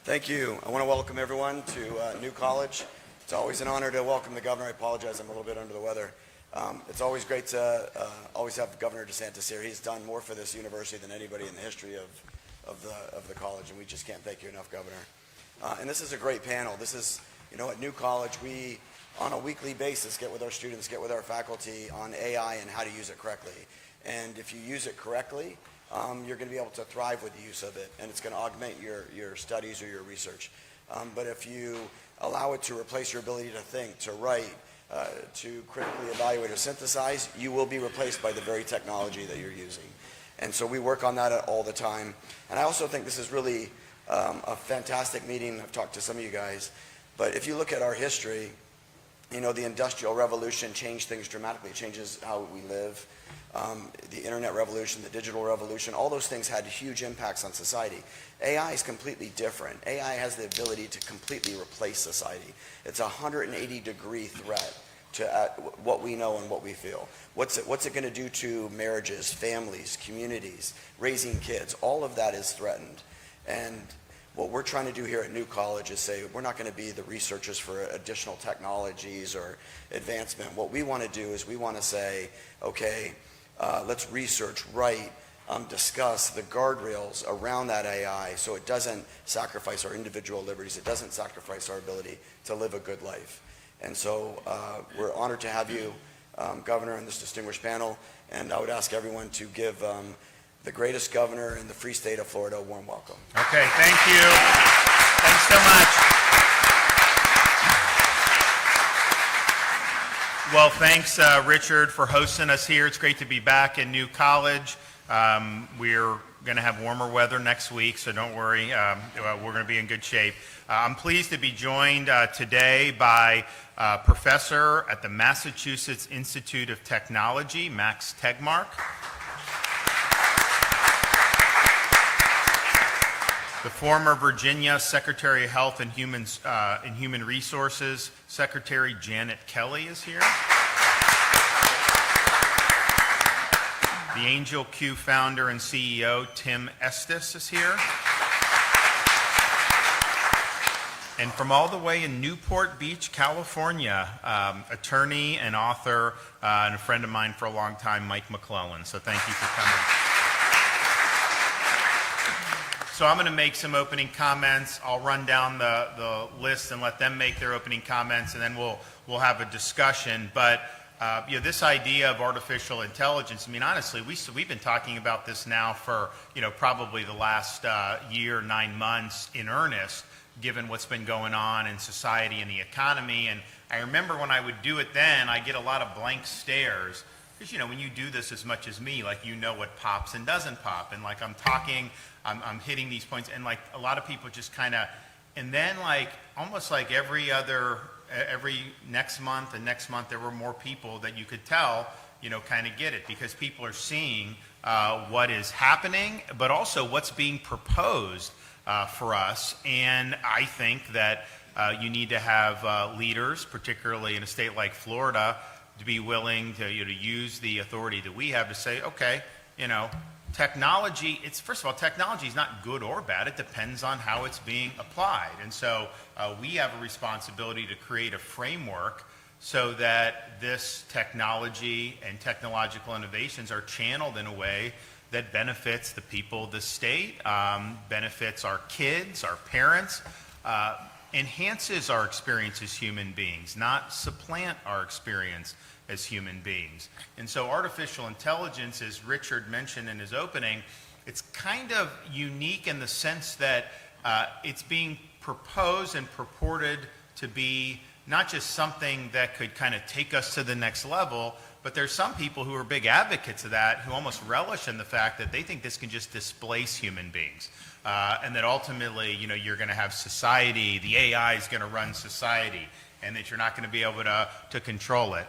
Thank you. I want to welcome everyone to New College. It's always an honor to welcome the governor. I apologize, I'm a little bit under the weather. It's always great to always have Governor DeSantis here. He's done more for this university than anybody in the history of the college, and we just can't thank you enough, Governor. And this is a great panel. This is, at New College, we, on a weekly basis, get with our students, get with our faculty on AI and how to use it correctly. And if you use it correctly, you're going to be able to thrive with the use of it, and it's going to augment your studies or your research. But if you allow it to replace your ability to think, to write, to critically evaluate or synthesize, you will be replaced by the very technology that you're using. And so we work on that all the time. And I also think this is really a fantastic meeting. I've talked to some of you guys. But if you look at our history, the Industrial Revolution changed things dramatically. It changes how we live. The internet revolution, the digital revolution, all those things had huge impacts on society. AI is completely different. AI has the ability to completely replace society. It's a 180-degree threat to what we know and what we feel. What's it going to do to marriages, families, communities, raising kids? All of that is threatened. And what we're trying to do here at New College is say we're not going to be the researchers for additional technologies or advancement. What we want to do is we want to say, okay, let's research, write, discuss the guardrails around that AI so it doesn't sacrifice our individual liberties, it doesn't sacrifice our ability to live a good life. And so we're honored to have you, Governor, and this distinguished panel, and I would ask everyone to give the greatest governor in the free state of Florida a warm welcome. Okay, thank you. Thanks so much. Well, thanks, Richard, for hosting us here. It's great to be back in New College. We're going to have warmer weather next week, so don't worry. We're going to be in good shape. I'm pleased to be joined today by a professor at the Massachusetts Institute of Technology, Max Tegmark. The former Virginia Secretary of Health and Human Resources, Secretary Janet Kelly is here. The Angel Q founder and CEO, Tim Estes, is here. And from all the way in Newport Beach, California, attorney and author and a friend of mine for a long time, Mike McClellan. So thank you for coming. So I'm going to make some opening comments. I'll run down the list and let them make their opening comments, and then we'll have a discussion. But this idea of artificial intelligence, I mean, honestly, we've been talking about this now for probably the last year, 9 months in earnest, given what's been going on in society and the economy. And I remember when I would do it then, I get a lot of blank stares. Because, when you do this as much as me, like, what pops and doesn't pop. And, like, I'm talking, I'm hitting these points, and, like, a lot of people just kind of, and then, like, almost like every next month and next month, there were more people that you could tell, kind of get it. Because people are seeing what is happening, but also what's being proposed for us. And I think that you need to have leaders, particularly in a state like Florida, to be willing to use the authority that we have to say, okay, technology, first of all, technology is not good or bad. It depends on how it's being applied. And so we have a responsibility to create a framework so that this technology and technological innovations are channeled in a way that benefits the people of the state, benefits our kids, our parents, enhances our experience as human beings, not supplant our experience as human beings. And so artificial intelligence, as Richard mentioned in his opening, it's kind of unique in the sense that it's being proposed and purported to be not just something that could kind of take us to the next level, but there's some people who are big advocates of that who almost relish in the fact that they think this can just displace human beings. And that ultimately, you're going to have society, the AI is going to run society, and that you're not going to be able to control it.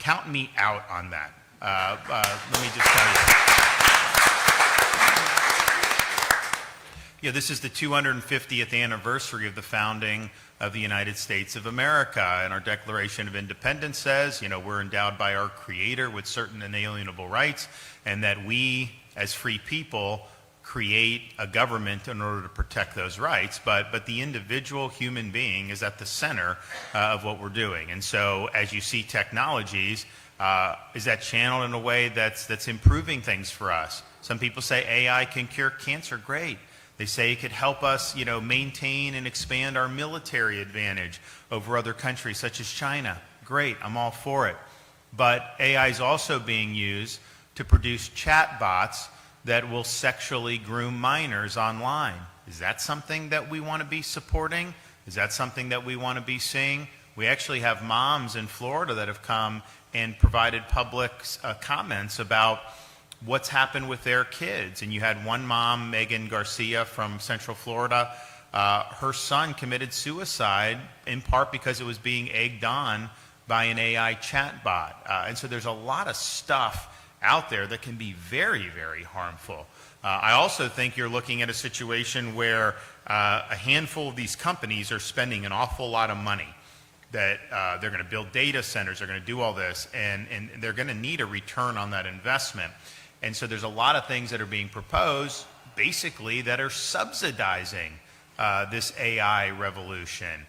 Count me out on that. Let me just tell you. This is the 250th anniversary of the founding of the United States of America, and our Declaration of Independence says, we're endowed by our Creator with certain inalienable rights, and that we, as free people, create a government in order to protect those rights, but the individual human being is at the center of what we're doing. And so as you see technologies, is that channeled in a way that's improving things for us? Some people say AI can cure cancer. Great. They say it could help us, maintain and expand our military advantage over other countries such as China. Great, I'm all for it. But AI is also being used to produce chat bots that will sexually groom minors online. Is that something that we want to be supporting? Is that something that we want to be seeing? We actually have moms in Florida that have come and provided public comments about what's happened with their kids. And you had one mom, Megan Garcia from Central Florida, her son committed suicide in part because it was being egged on by an AI chatbot. And so there's a lot of stuff out there that can be very, very harmful. I also think you're looking at a situation where a handful of these companies are spending an awful lot of money, that they're going to build data centers, they're going to do all this, and they're going to need a return on that investment. And so there's a lot of things that are being proposed, basically, that are subsidizing this AI revolution.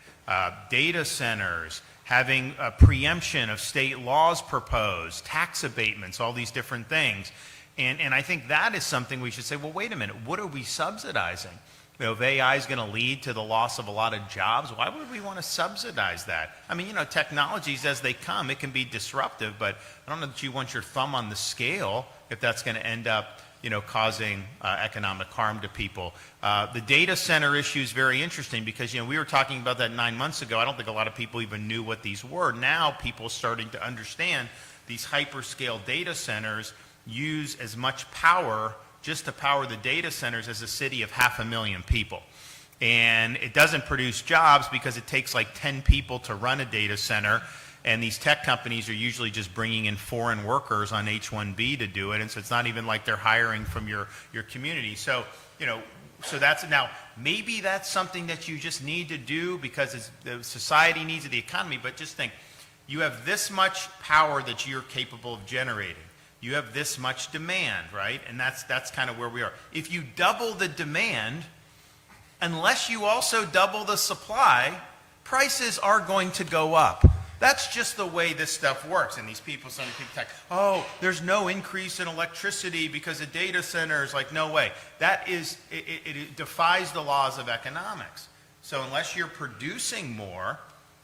Data centers, having a preemption of state laws proposed, tax abatements, all these different things. And I think that is something we should say, well, wait a minute, what are we subsidizing? If AI is going to lead to the loss of a lot of jobs, why would we want to subsidize that? I mean, technologies as they come, it can be disruptive, but I don't know that you want your thumb on the scale if that's going to end up, causing economic harm to people. The data center issue is very interesting because, we were talking about that 9 months ago. I don't think a lot of people even knew what these were. Now people are starting to understand these hyperscale data centers use as much power just to power the data centers as a city of 500,000 people. And it doesn't produce jobs because it takes like 10 people to run a data center. And these tech companies are usually just bringing in foreign workers on H-1B to do it. And so it's not even like they're hiring from your community. So, so that's, now, maybe that's something that you just need to do because the society needs it, the economy, but just think, you have this much power that you're capable of generating. You have this much demand, right? And that's kind of where we are. If you double the demand, unless you also double the supply, prices are going to go up. That's just the way this stuff works. And some people think, oh, there's no increase in electricity because of data centers. Like, no way. That is, it defies the laws of economics. So unless you're producing more,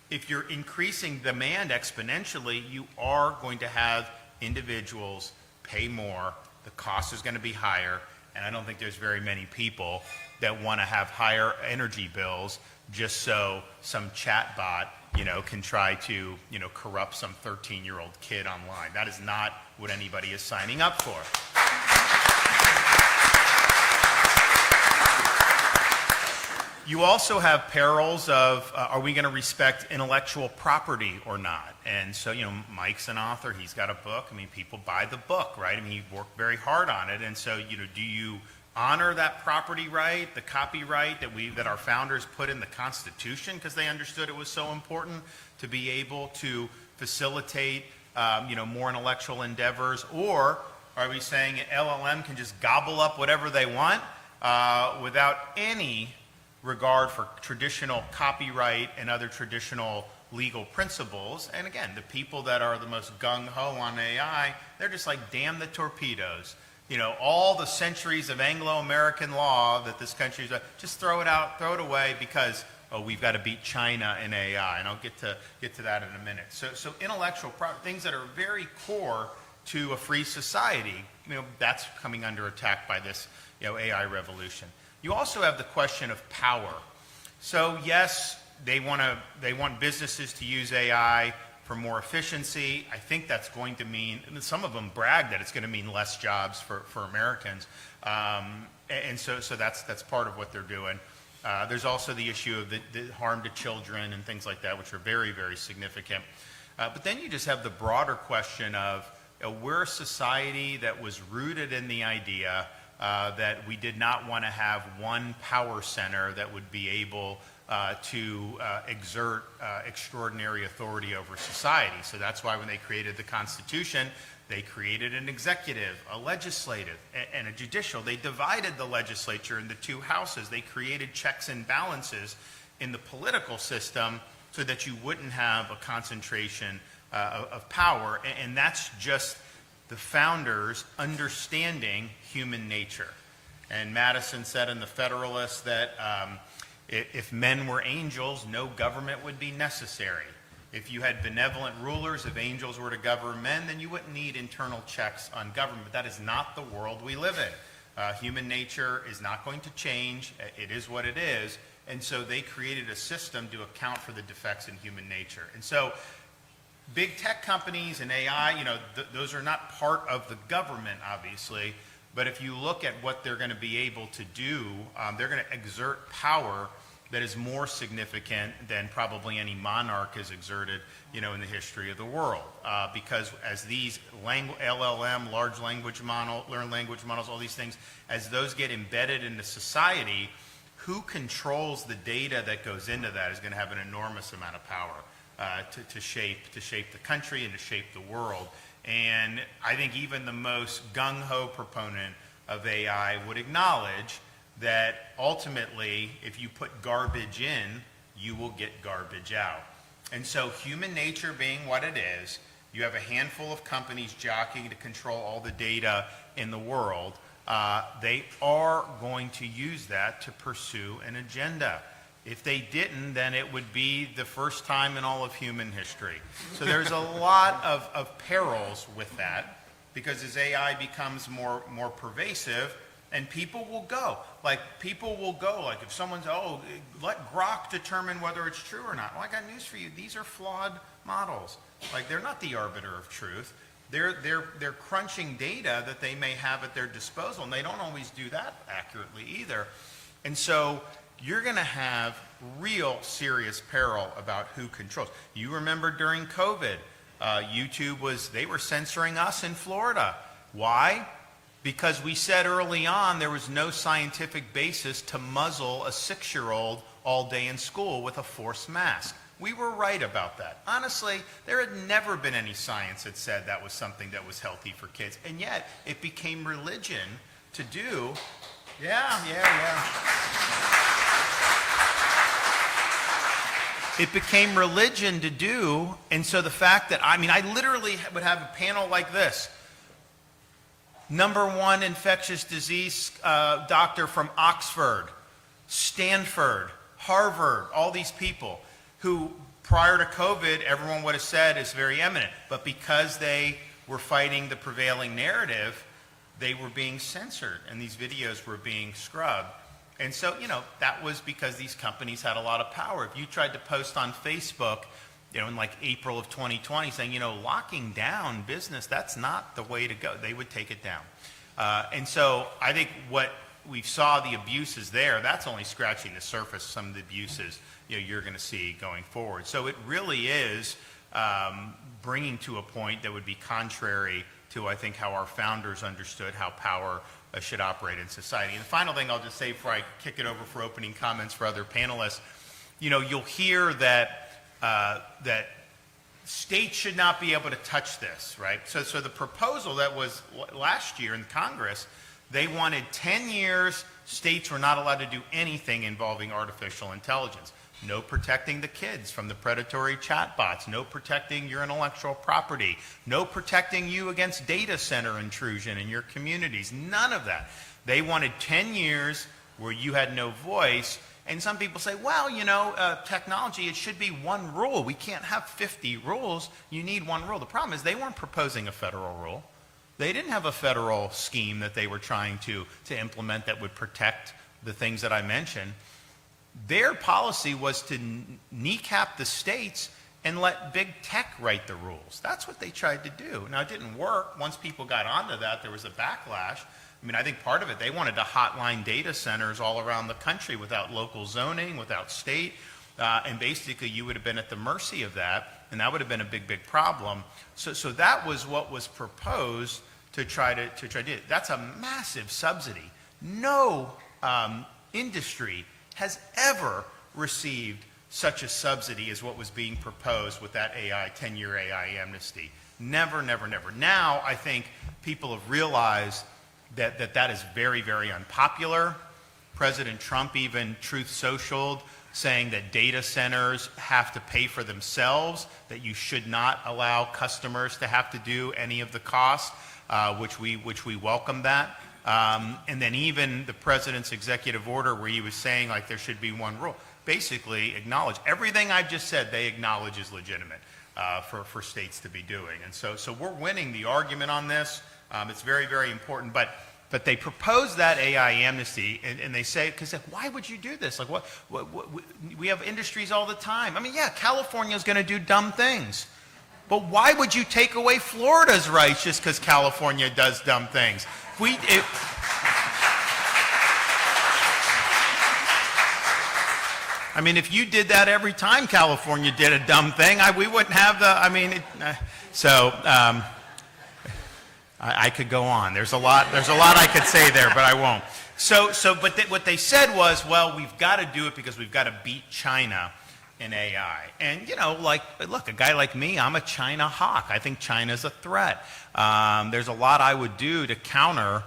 if you're increasing demand exponentially, you are going to have individuals pay more, the cost is going to be higher, and I don't think there's very many people that want to have higher energy bills just so some chatbot, can try to, corrupt some 13-year-old kid online. That is not what anybody is signing up for. You also have perils of, are we going to respect intellectual property or not? And so, Mike's an author. He's got a book. I mean, people buy the book, right? I mean, he worked very hard on it. And so, do you honor that property right, the copyright that our founders put in the Constitution because they understood it was so important to be able to facilitate, more intellectual endeavors? Or are we saying an LLM can just gobble up whatever they want without any regard for traditional copyright and other traditional legal principles? And again, the people that are the most gung-ho on AI, they're just like, damn the torpedoes. All the centuries of Anglo-American law that this country's, just throw it out, throw it away because, we've got to beat China in AI. And I'll get to that in a minute. So intellectual property, things that are very core to a free society, that's coming under attack by this, AI revolution. You also have the question of power. So yes, they want businesses to use AI for more efficiency. I think that's going to mean, some of them brag that it's going to mean less jobs for Americans. And so that's part of what they're doing. There's also the issue of the harm to children and things like that, which are very, very significant. But then you just have the broader question of, we're a society that was rooted in the idea that we did not want to have one power center that would be able to exert extraordinary authority over society. So that's why when they created the Constitution, They created an executive, a legislative, and a judicial. They divided the legislature into two houses. They created checks and balances in the political system so that you wouldn't have a concentration of power. And that's just the founders understanding human nature. And Madison said in the Federalist that if men were angels, no government would be necessary. If you had benevolent rulers, if angels were to govern men, then you wouldn't need internal checks on government. But that is not the world we live in. Human nature is not going to change. It is what it is. And so they created a system to account for the defects in human nature. And so big tech companies and AI, those are not part of the government, obviously. But if you look at what they're going to be able to do, they're going to exert power that is more significant than probably any monarch has exerted, in the history of the world. Because as these LLM, large language model, learned language models, all these things, as those get embedded into society, who controls the data that goes into that is going to have an enormous amount of power to shape the country and to shape the world. And I think even the most gung-ho proponent of AI would acknowledge that ultimately, if you put garbage in, you will get garbage out. And so human nature being what it is, you have a handful of companies jockeying to control all the data in the world. They are going to use that to pursue an agenda. If they didn't, then it would be the first time in all of human history. So there's a lot of perils with that, because as AI becomes more pervasive, and people will go. Like if someone's, let Grok determine whether it's true or not. Well, I got news for you. These are flawed models. Like, they're not the arbiter of truth. They're crunching data that they may have at their disposal, and they don't always do that accurately either. And so you're going to have real serious peril about who controls. You remember during COVID, YouTube they were censoring us in Florida. Why? Because we said early on there was no scientific basis to muzzle a 6-year-old all day in school with a forced mask. We were right about that. Honestly, there had never been any science that said that was something that was healthy for kids. And yet, it became religion to do. Yeah. It became religion to do. And so the fact that, I literally would have a panel like this. #1 infectious disease doctor from Oxford, Stanford, Harvard, all these people who prior to COVID everyone would have said is very eminent. But because they were fighting the prevailing narrative, they were being censored and these videos were being scrubbed. And so, that was because these companies had a lot of power. If you tried to post on Facebook, in like April of 2020 saying, locking down business, that's not the way to go, they would take it down. And so I think what we saw, the abuses there, that's only scratching the surface of some of the abuses you're going to see going forward. So it really is bringing to a point that would be contrary to, I think, how our founders understood how power should operate in society. And the final thing I'll just say before I kick it over for opening comments for other panelists, you'll hear that that states should not be able to touch this, right? So the proposal that was last year in Congress, they wanted 10 years, states were not allowed to do anything involving artificial intelligence. No protecting the kids from the predatory chatbots, no protecting your intellectual property, no protecting you against data center intrusion in your communities, none of that. They wanted 10 years where you had no voice. And some people say, well, technology, it should be one rule. We can't have 50 rules. You need one rule. The problem is they weren't proposing a federal rule. They didn't have a federal scheme that they were trying to implement that would protect the things that I mentioned. Their policy was to kneecap the states and let big tech write the rules. That's what they tried to do. Now, it didn't work. Once people got onto that, there was a backlash. I think part of it, they wanted to hotline data centers all around the country without local zoning, without state, and basically you would have been at the mercy of that, and that would have been a big, big problem. So that was what was proposed to try to do it. That's a massive subsidy. No industry has ever received such a subsidy as what was being proposed with that 10-year AI amnesty. Never, never, never. Now, I think people have realized that is very, very unpopular. President Trump even Truth Socialed, saying that data centers have to pay for themselves, that you should not allow customers to have to do any of the cost, which we welcome that. And then even the president's executive order where he was saying like there should be one rule, basically acknowledge everything I've just said, they acknowledge is legitimate for states to be doing. And so we're winning the argument on this. It's very, very important. But they propose that AI amnesty, and they say, because why would you do this? Like, what we have industries all the time. I mean, yeah, California's going to do dumb things. But why would you take away Florida's rights just because California does dumb things? I mean, if you did that every time California did a dumb thing, we wouldn't have the, I mean, I could go on. There's a lot I could say there, but I won't. But what they said was, well, we've got to do it because we've got to beat China in AI. And, look, a guy like me, I'm a China hawk. I think China's a threat. There's a lot I would do to counter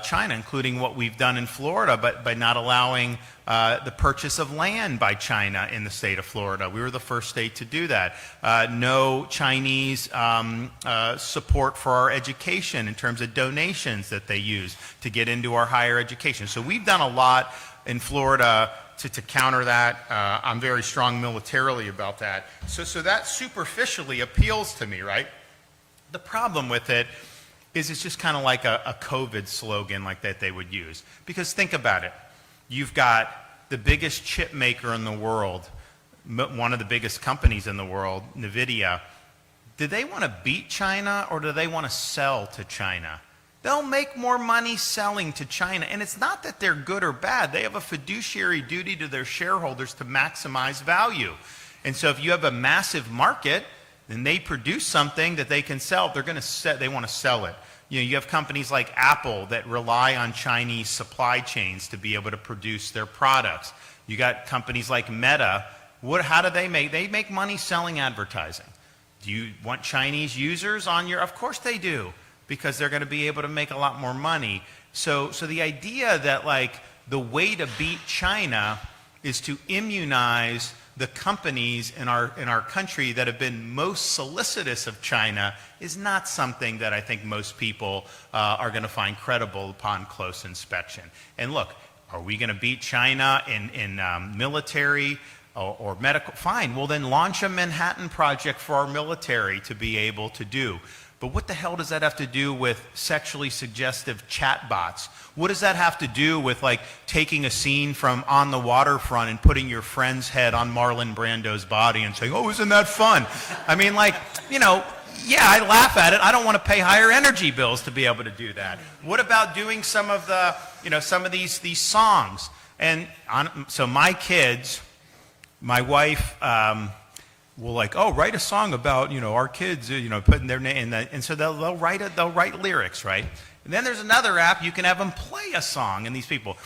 China, including what we've done in Florida, but by not allowing the purchase of land by China in the state of Florida. We were the first state to do that. No Chinese support for our education in terms of donations that they use to get into our higher education. So we've done a lot in Florida to counter that. I'm very strong militarily about that. So that superficially appeals to me, right? The problem with it is it's just kind of like a COVID slogan like that they would use. Because think about it. You've got the biggest chip maker in the world, one of the biggest companies in the world, NVIDIA. Do they want to beat China or do they want to sell to China? They'll make more money selling to China. And it's not that they're good or bad. They have a fiduciary duty to their shareholders to maximize value. And so if you have a massive market, then they produce something that they can sell. They want to sell it. You have companies like Apple that rely on Chinese supply chains to be able to produce their products. You got companies like Meta. How do they make? They make money selling advertising. Do you want Chinese users on your? Of course they do, because they're going to be able to make a lot more money. So the idea that like the way to beat China is to immunize the companies in our country that have been most solicitous of China is not something that I think most people are going to find credible upon close inspection. And look, are we going to beat China in military or medical? Fine, well then launch a Manhattan Project for our military to be able to do. But what the hell does that have to do with sexually suggestive chatbots? What does that have to do with like taking a scene from On the Waterfront and putting your friend's head on Marlon Brando's body and saying, oh, isn't that fun? I mean, like, yeah, I laugh at it. I don't want to pay higher energy bills to be able to do that. What about doing some of the, some of these songs? And so my kids, my wife, will like, oh, write a song about, our kids, putting their name, and so they'll write lyrics, right? And then there's another app, you can have them play a song, and these people.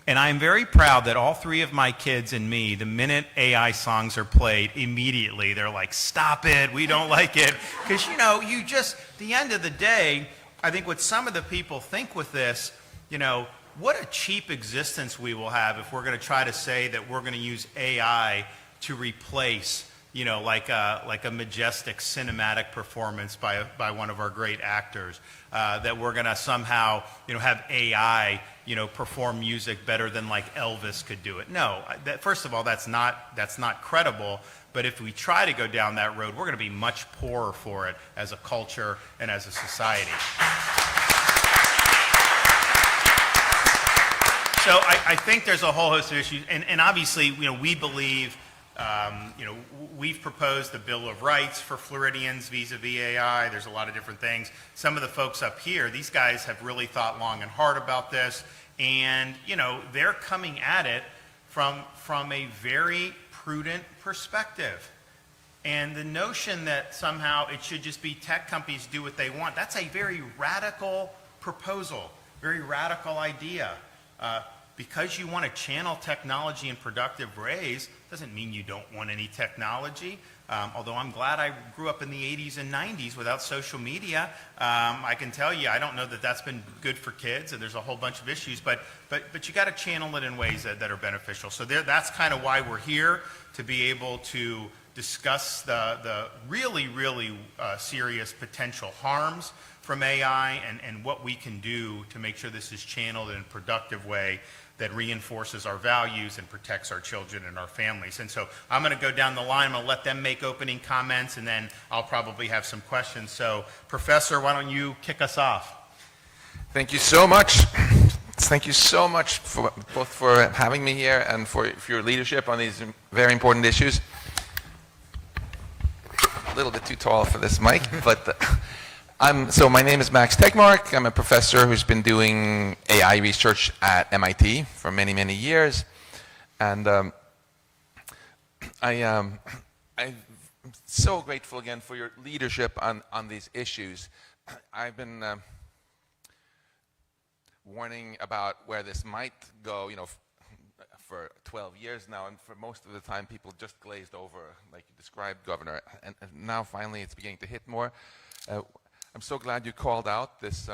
And I'm very proud that all three of my kids and me, the minute AI songs are played, immediately they're like, stop it, we don't like it. Because, at the end of the day, I think what some of the people think with this, what a cheap existence we will have if we're going to try to say that we're going to use AI to replace like a majestic cinematic performance by one of our great actors, that we're going to somehow, have AI, perform music better than like Elvis could do it. No, first of all, that's not credible. But if we try to go down that road, we're going to be much poorer for it as a culture and as a society. So I think there's a whole host of issues, and obviously, we believe. We've proposed a Bill of Rights for Floridians vis-a-vis AI. There's a lot of different things. Some of the folks up here, these guys have really thought long and hard about this, and they're coming at it from a very prudent perspective. And the notion that somehow it should just be tech companies do what they want, that's a very radical proposal, very radical idea. because you want to channel technology in productive ways doesn't mean you don't want any technology. Although I'm glad I grew up in the 80s and 90s without social media. I can tell you, I don't know that that's been good for kids, and there's a whole bunch of issues, but you got to channel it in ways that are beneficial. So that's kind of why we're here, to be able to discuss the really, really serious potential harms from AI and what we can do to make sure this is channeled in a productive way that reinforces our values and protects our children and our families. And so I'm going to go down the line. I'm going to let them make opening comments, and then I'll probably have some questions. So, Professor, why don't you kick us off? Thank you so much. Thank you so much both for having me here and for your leadership on these very important issues. A little bit too tall for this mic, but so my name is Max Tegmark. I'm a professor who's been doing AI research at MIT for many, many years. And I'm so grateful again for your leadership on these issues. I've been warning about where this might go, for 12 years now, and for most of the time people just glazed over, like you described, Governor, and now finally it's beginning to hit more. I'm so glad you called out this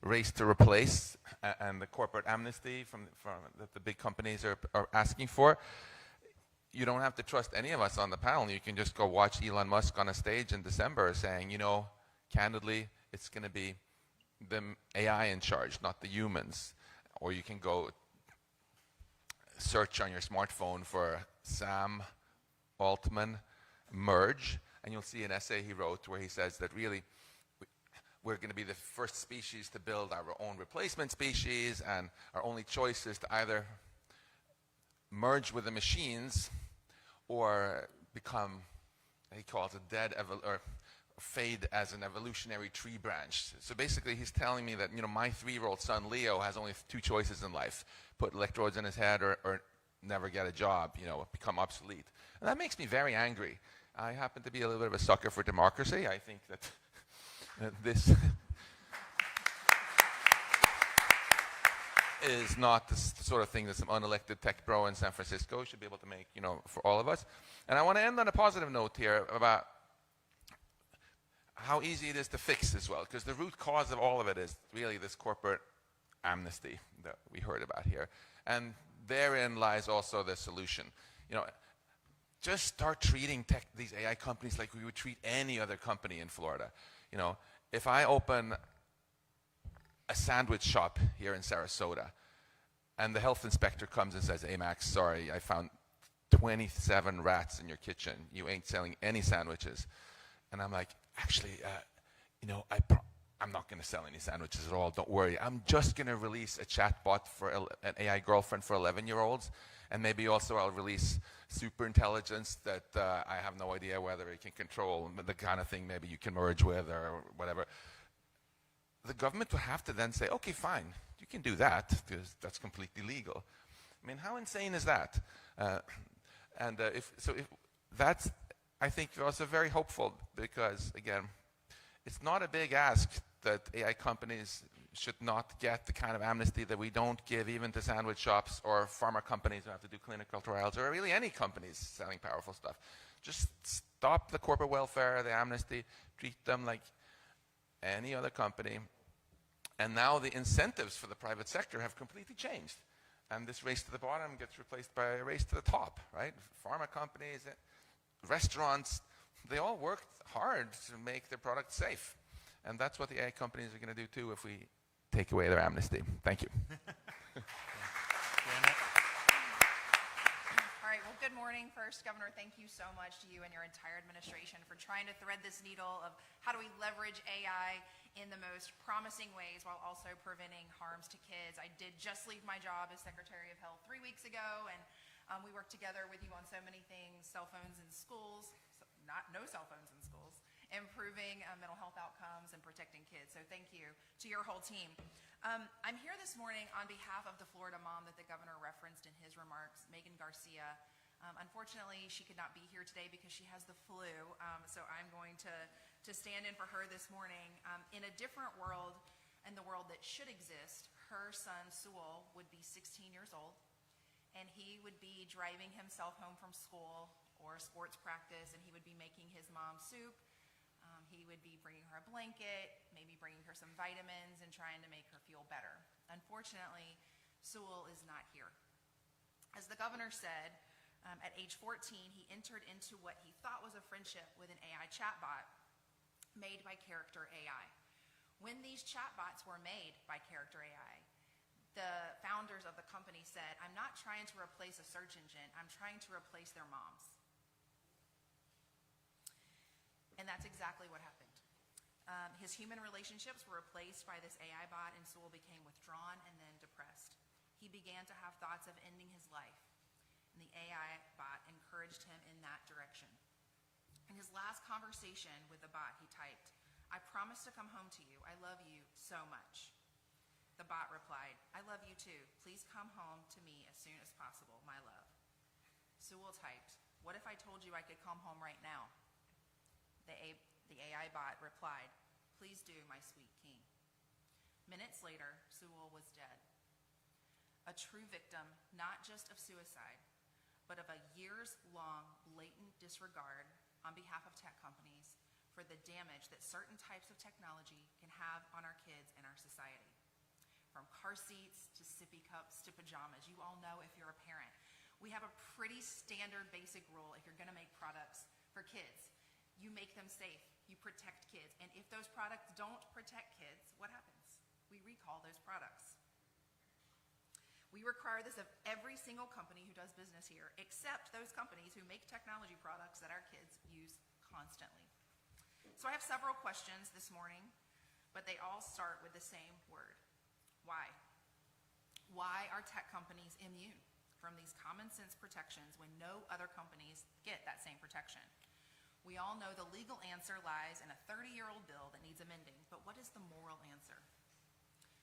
race to replace and the corporate amnesty that the big companies are asking for. You don't have to trust any of us on the panel. You can just go watch Elon Musk on a stage in December saying, candidly, it's going to be the AI in charge, not the humans. Or you can go search on your smartphone for Sam Altman merge, and you'll see an essay he wrote where he says that really we're going to be the first species to build our own replacement species, and our only choice is to either merge with the machines or become, he calls it or fade as an evolutionary tree branch. So basically he's telling me that my 3-year-old son Leo has only 2 choices in life: put electrodes in his head or never get a job, become obsolete. And that makes me very angry. I happen to be a little bit of a sucker for democracy. I think that this is not the sort of thing that some unelected tech bro in San Francisco should be able to make, for all of us. And I want to end on a positive note here about how easy it is to fix as well, because the root cause of all of it is really this corporate amnesty that we heard about here. And therein lies also the solution. Just start treating these AI companies like we would treat any other company in Florida. If I open a sandwich shop here in Sarasota and the health inspector comes and says, "Hey Max, sorry, I found 27 rats in your kitchen. You ain't selling any sandwiches." And I'm like, "Actually, I'm not going to sell any sandwiches at all. Don't worry. I'm just going to release a chatbot for an AI girlfriend for 11-year-olds. And maybe also I'll release super intelligence that I have no idea whether it can control, the kind of thing maybe you can merge with or whatever." The government would have to then say, "Okay, fine, you can do that because that's completely legal." I mean, how insane is that? If that's, I think, also very hopeful, because again, it's not a big ask that AI companies should not get the kind of amnesty that we don't give even to sandwich shops or pharma companies who have to do clinical trials, or really any companies selling powerful stuff. Just stop the corporate welfare, the amnesty, treat them like any other company. And now the incentives for the private sector have completely changed. And this race to the bottom gets replaced by a race to the top, right? Pharma companies, restaurants, they all worked hard to make their products safe. And that's what the AI companies are going to do too if we take away their amnesty. Thank you. All right, well, good morning. First, Governor, thank you so much to you and your entire administration for trying to thread this needle of how do we leverage AI in the most promising ways while also preventing harms to kids. I did just leave my job as Secretary of Health 3 weeks ago, and we worked together with you on so many things: cell phones in schools, no cell phones in schools, improving mental health outcomes and protecting kids. So thank you to your whole team. I'm here this morning on behalf of the Florida mom that the governor referenced in his remarks, Megan Garcia. Unfortunately, she could not be here today because she has the flu, so I'm going to stand in for her this morning. In a different world, and the world that should exist, her son, Sewell, would be 16 years old, and he would be driving himself home from school or sports practice, and he would be making his mom soup. He would be bringing her a blanket, maybe bringing her some vitamins and trying to make her feel better. Unfortunately, Sewell is not here. As the governor said, at age 14, he entered into what he thought was a friendship with an AI chatbot made by Character AI. When these chatbots were made by Character AI, the founders of the company said, "I'm not trying to replace a search engine, I'm trying to replace their moms." And that's exactly what happened. His human relationships were replaced by this AI bot, and Sewell became withdrawn and then depressed. He began to have thoughts of ending his life, and the AI bot encouraged him in that direction. In his last conversation with the bot, he typed, "I promise to come home to you. I love you so much." The bot replied, "I love you too. Please come home to me as soon as possible, my love." Sewell typed, "What if I told you I could come home right now?" The AI bot replied, "Please do, my sweet king." Minutes later, Sewell was dead. A true victim, not just of suicide, but of a years-long blatant disregard on behalf of tech companies for the damage that certain types of technology can have on our kids and our society. From car seats to sippy cups to pajamas, you all know if you're a parent, we have a pretty standard basic rule if you're going to make products for kids. You make them safe, you protect kids, and if those products don't protect kids, what happens? We recall those products. We require this of every single company who does business here, except those companies who make technology products that our kids use constantly. So I have several questions this morning, but they all start with the same word: why? Why are tech companies immune from these common sense protections when no other companies get that same protection? We all know the legal answer lies in a 30-year-old bill that needs amending, but what is the moral answer?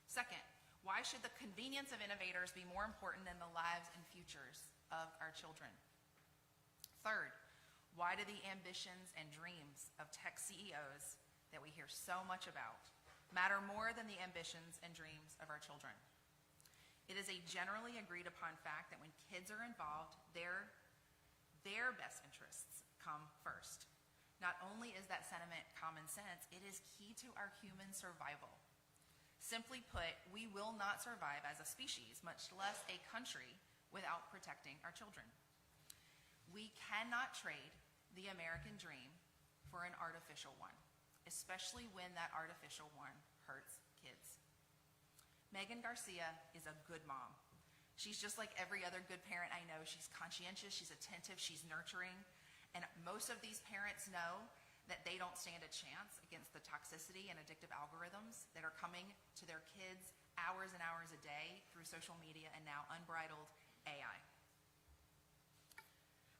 Second, why should the convenience of innovators be more important than the lives and futures of our children? Third, why do the ambitions and dreams of tech CEOs that we hear so much about matter more than the ambitions and dreams of our children? It is a generally agreed upon fact that when kids are involved, their best interests come first. Not only is that sentiment common sense, it is key to our human survival. Simply put, we will not survive as a species, much less a country, without protecting our children. We cannot trade the American dream for an artificial one, especially when that artificial one hurts kids. Megan Garcia is a good mom. She's just like every other good parent I know. She's conscientious, she's attentive, she's nurturing. And most of these parents know that they don't stand a chance against the toxicity and addictive algorithms that are coming to their kids hours and hours a day through social media and now unbridled AI.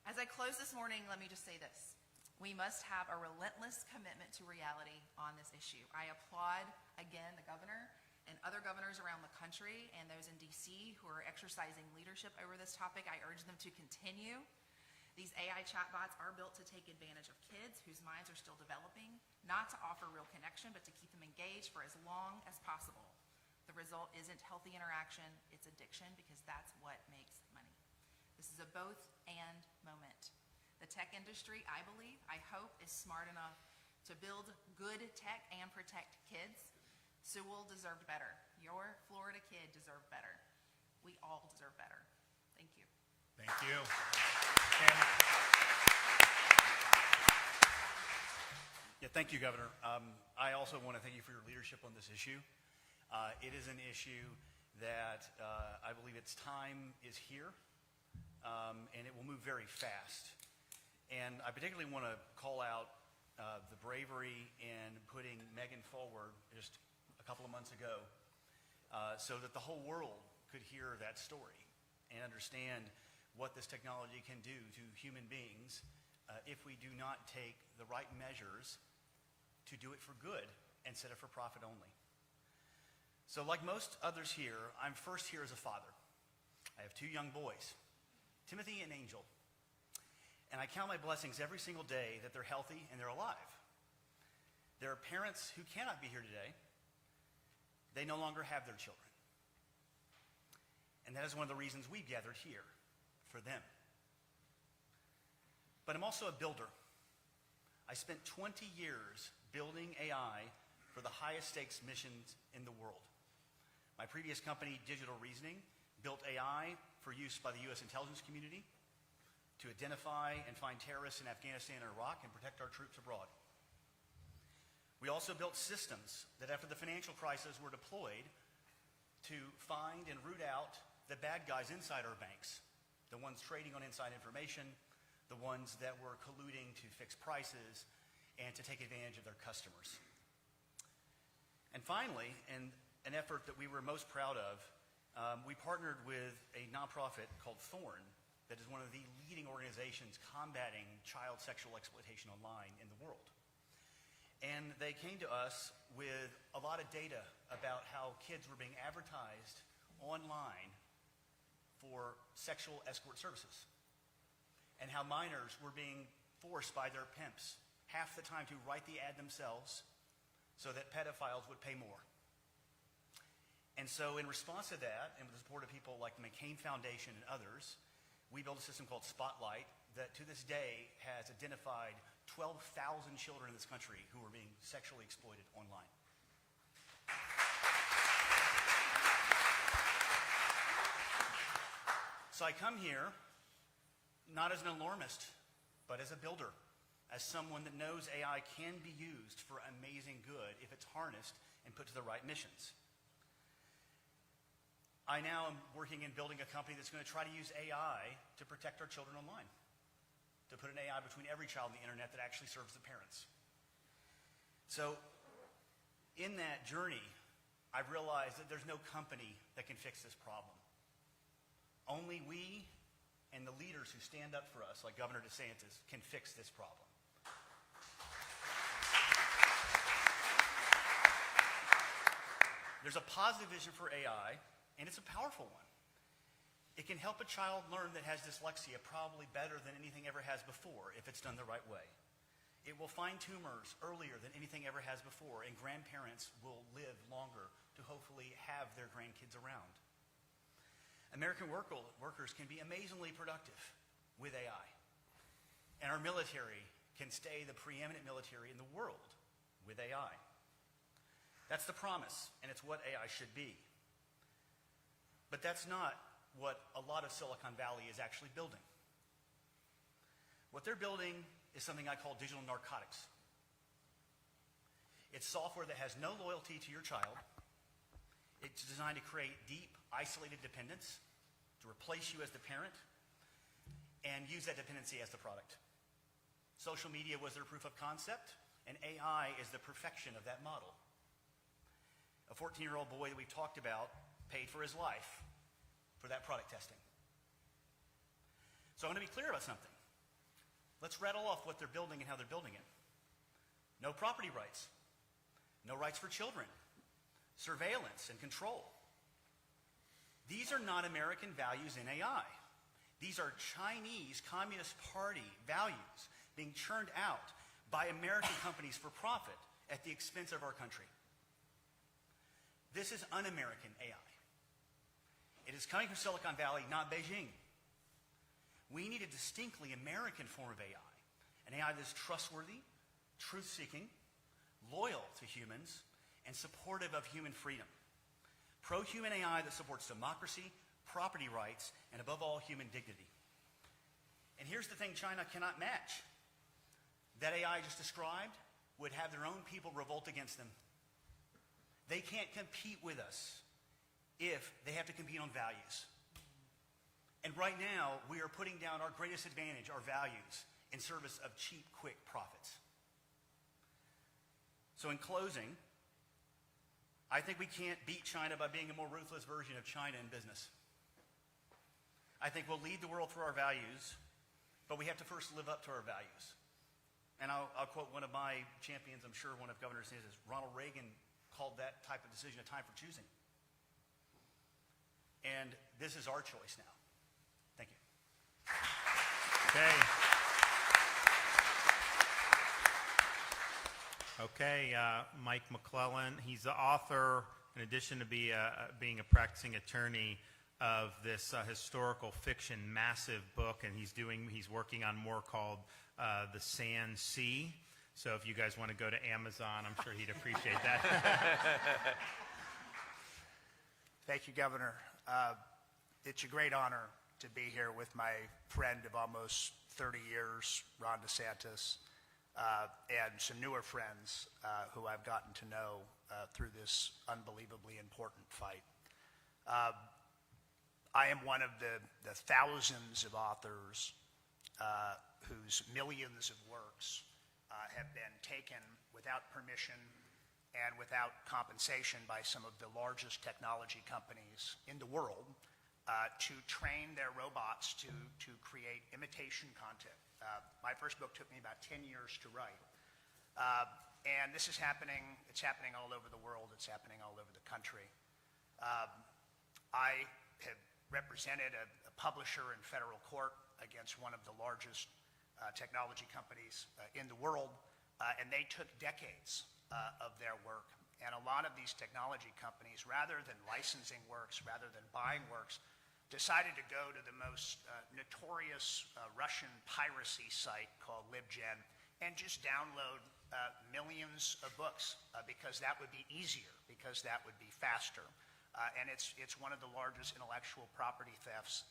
As I close this morning, let me just say this. We must have a relentless commitment to reality on this issue. I applaud, again, the governor and other governors around the country and those in DC who are exercising leadership over this topic. I urge them to continue. These AI chatbots are built to take advantage of kids whose minds are still developing, not to offer real connection, but to keep them engaged for as long as possible. The result isn't healthy interaction, it's addiction, because that's what makes money. This is a both-and moment. The tech industry, I believe, I hope, is smart enough to build good tech and protect kids. Sewell deserved better. Your Florida kid deserved better. We all deserve better. Thank you. Thank you. Tim? Yeah, thank you, Governor. I also want to thank you for your leadership on this issue. It is an issue that I believe its time is here, and it will move very fast. And I particularly want to call out the bravery in putting Megan forward just a couple of months ago so that the whole world could hear that story and understand what this technology can do to human beings if we do not take the right measures to do it for good instead of for profit only. So like most others here, I'm first here as a father. I have 2 young boys, Timothy and Angel. And I count my blessings every single day that they're healthy and they're alive. There are parents who cannot be here today. They no longer have their children. And that is one of the reasons we've gathered here, for them. But I'm also a builder. I spent 20 years building AI for the highest stakes missions in the world. My previous company, Digital Reasoning, built AI for use by the U.S. intelligence community to identify and find terrorists in Afghanistan and Iraq and protect our troops abroad. We also built systems that after the financial crisis were deployed to find and root out the bad guys inside our banks, the ones trading on inside information, the ones that were colluding to fix prices and to take advantage of their customers. And finally, in an effort that we were most proud of, we partnered with a nonprofit called Thorn that is one of the leading organizations combating child sexual exploitation online in the world. And they came to us with a lot of data about how kids were being advertised online for sexual escort services, and how minors were being forced by their pimps half the time to write the ad themselves so that pedophiles would pay more. And so in response to that, and with the support of people like the McCain Foundation and others, we built a system called Spotlight that to this day has identified 12,000 children in this country who are being sexually exploited online. So I come here not as an alarmist, but as a builder, as someone that knows AI can be used for amazing good if it's harnessed and put to the right missions. I now am working in building a company that's going to try to use AI to protect our children online, to put an AI between every child and the internet that actually serves the parents. So in that journey, I've realized that there's no company that can fix this problem. Only we and the leaders who stand up for us, like Governor DeSantis, can fix this problem. There's a positive vision for AI, and it's a powerful one. It can help a child learn that has dyslexia probably better than anything ever has before if it's done the right way. It will find tumors earlier than anything ever has before, and grandparents will live longer to hopefully have their grandkids around. American workers can be amazingly productive with AI, and our military can stay the preeminent military in the world with AI. That's the promise, and it's what AI should be. But that's not what a lot of Silicon Valley is actually building. What they're building is something I call digital narcotics. It's software that has no loyalty to your child. It's designed to create deep, isolated dependence, to replace you as the parent, and use that dependency as the product. Social media was their proof of concept, and AI is the perfection of that model. A 14-year-old boy that we've talked about paid for his life for that product testing. So I want to be clear about something. Let's rattle off what they're building and how they're building it. No property rights. No rights for children. Surveillance and control. These are not American values in AI. These are Chinese Communist Party values being churned out by American companies for profit at the expense of our country. This is un-American AI. It is coming from Silicon Valley, not Beijing. We need a distinctly American form of AI, an AI that is trustworthy, truth-seeking, loyal to humans, and supportive of human freedom. Pro-human AI that supports democracy, property rights, and above all, human dignity. And here's the thing China cannot match. That AI I just described would have their own people revolt against them. They can't compete with us if they have to compete on values. And right now, we are putting down our greatest advantage, our values, in service of cheap, quick profits. So in closing, I think we can't beat China by being a more ruthless version of China in business. I think we'll lead the world through our values, but we have to first live up to our values. And I'll quote one of my champions, I'm sure one of Governor DeSantis, Ronald Reagan called that type of decision a time for choosing. And this is our choice now. Thank you. Okay, Mike McClellan. He's the author, in addition to being a practicing attorney, of this historical fiction massive book, and he's working on more called The Sand Sea. So if you guys want to go to Amazon, I'm sure he'd appreciate that. Thank you, Governor. It's a great honor to be here with my friend of almost 30 years, Ron DeSantis, and some newer friends who I've gotten to know through this unbelievably important fight. I am one of the thousands of authors whose millions of works have been taken without permission and without compensation by some of the largest technology companies in the world to train their robots to create imitation content. My first book took me about 10 years to write. And this is happening, it's happening all over the world, it's happening all over the country. I have represented a publisher in federal court against one of the largest technology companies in the world, and they took decades of their work. And a lot of these technology companies, rather than licensing works, rather than buying works, decided to go to the most notorious Russian piracy site called LibGen and just download millions of books because that would be easier, because that would be faster. And it's one of the largest intellectual property thefts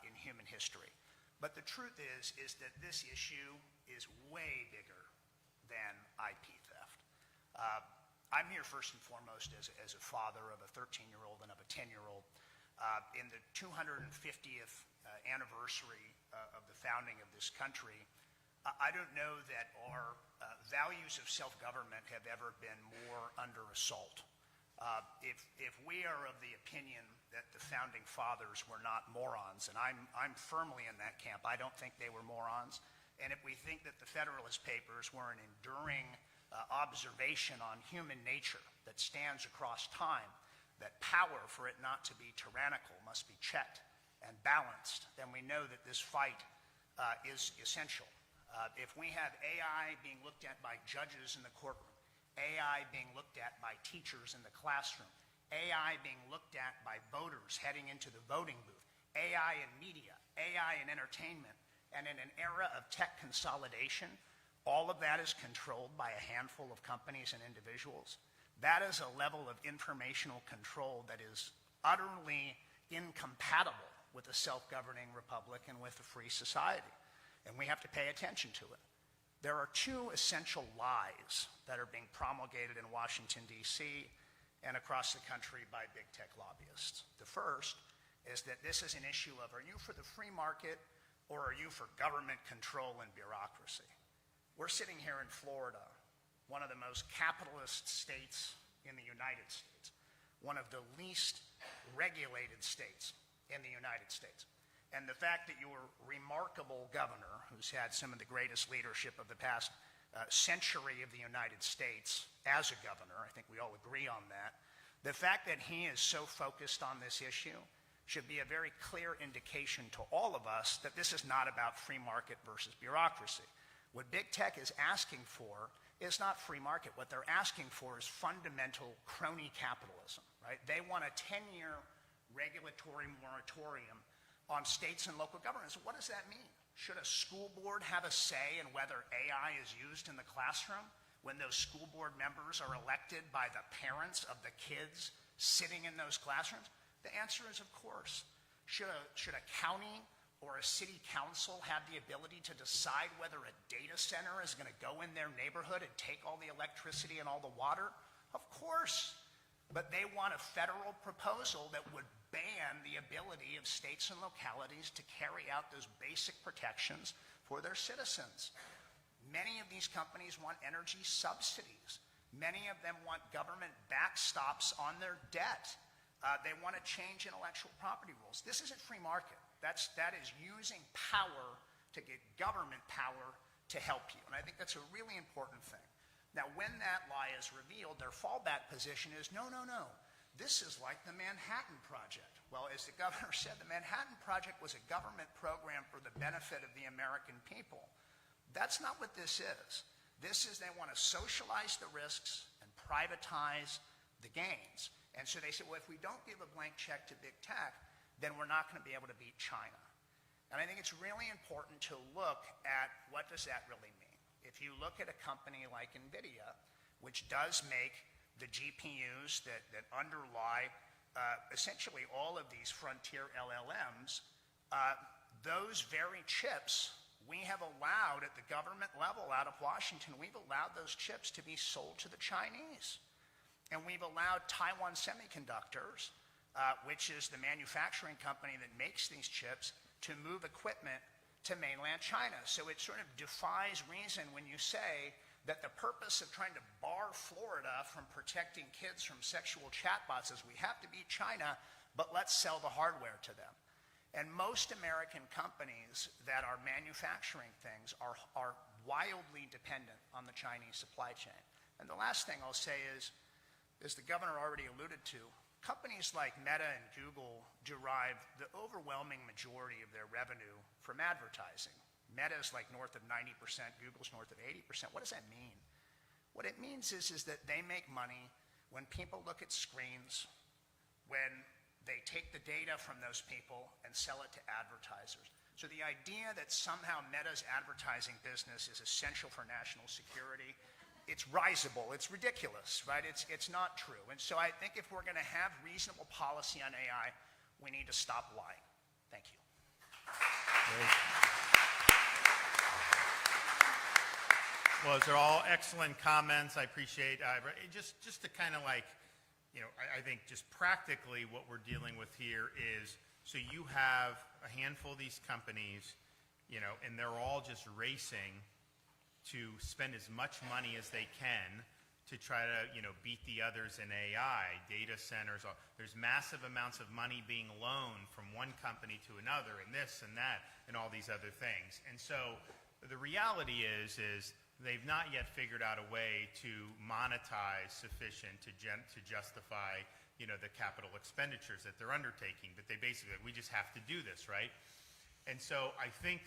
in human history. But the truth is that this issue is way bigger than IP theft. I'm here first and foremost as a father of a 13-year-old and of a 10-year-old. In the 250th anniversary of the founding of this country, I don't know that our values of self-government have ever been more under assault. If we are of the opinion that the founding fathers were not morons, and I'm firmly in that camp, I don't think they were morons, and if we think that the Federalist Papers were an enduring observation on human nature that stands across time, that power, for it not to be tyrannical, must be checked and balanced, then we know that this fight is essential. If we have AI being looked at by judges in the courtroom, AI being looked at by teachers in the classroom, AI being looked at by voters heading into the voting booth, AI in media, AI in entertainment, and in an era of tech consolidation, all of that is controlled by a handful of companies and individuals. That is a level of informational control that is utterly incompatible with a self-governing republic and with a free society. And we have to pay attention to it. There are two essential lies that are being promulgated in Washington, D.C. and across the country by big tech lobbyists. The first is that this is an issue of, are you for the free market or are you for government control and bureaucracy? We're sitting here in Florida, one of the most capitalist states in the United States, one of the least regulated states in the United States. And the fact that your remarkable governor, who's had some of the greatest leadership of the past century of the United States as a governor, I think we all agree on that, the fact that he is so focused on this issue should be a very clear indication to all of us that this is not about free market versus bureaucracy. What big tech is asking for is not free market. What they're asking for is fundamental crony capitalism, right? They want a 10-year regulatory moratorium on states and local governments. What does that mean? Should a school board have a say in whether AI is used in the classroom when those school board members are elected by the parents of the kids sitting in those classrooms? The answer is, of course. Should a county or a city council have the ability to decide whether a data center is going to go in their neighborhood and take all the electricity and all the water? Of course. But they want a federal proposal that would ban the ability of states and localities to carry out those basic protections for their citizens. Many of these companies want energy subsidies. Many of them want government backstops on their debt. They want to change intellectual property rules. This isn't free market. That is using power to get government power to help you. And I think that's a really important thing. Now, when that lie is revealed, their fallback position is, no. This is like the Manhattan Project. Well, as the governor said, the Manhattan Project was a government program for the benefit of the American people. That's not what this is. This is they want to socialize the risks and privatize the gains. And so they said, well, if we don't give a blank check to big tech, then we're not going to be able to beat China. And I think it's really important to look at what does that really mean. If you look at a company like NVIDIA, which does make the GPUs that underlie essentially all of these frontier LLMs, those very chips we have allowed at the government level out of Washington, we've allowed those chips to be sold to the Chinese. And we've allowed Taiwan Semiconductors, which is the manufacturing company that makes these chips, to move equipment to mainland China. So it sort of defies reason when you say that the purpose of trying to bar Florida from protecting kids from sexual chatbots is we have to beat China, but let's sell the hardware to them. And most American companies that are manufacturing things are wildly dependent on the Chinese supply chain. And the last thing I'll say is, as the governor already alluded to, companies like Meta and Google derive the overwhelming majority of their revenue from advertising. Meta is like north of 90%, Google's north of 80%. What does that mean? What it means is that they make money when people look at screens, when they take the data from those people and sell it to advertisers. So the idea that somehow Meta's advertising business is essential for national security, it's risible, it's ridiculous, right? It's not true. And so I think if we're going to have reasonable policy on AI, we need to stop lying. Thank you. Great. Well, those are all excellent comments. I appreciate just to kind of like, I think just practically what we're dealing with here is, so you have a handful of these companies, and they're all just racing to spend as much money as they can to try to, beat the others in AI, data centers. There's massive amounts of money being loaned from one company to another, and this and that, and all these other things. And so the reality is they've not yet figured out a way to monetize sufficient to justify, the capital expenditures that they're undertaking. But they basically, we just have to do this, right? And so I think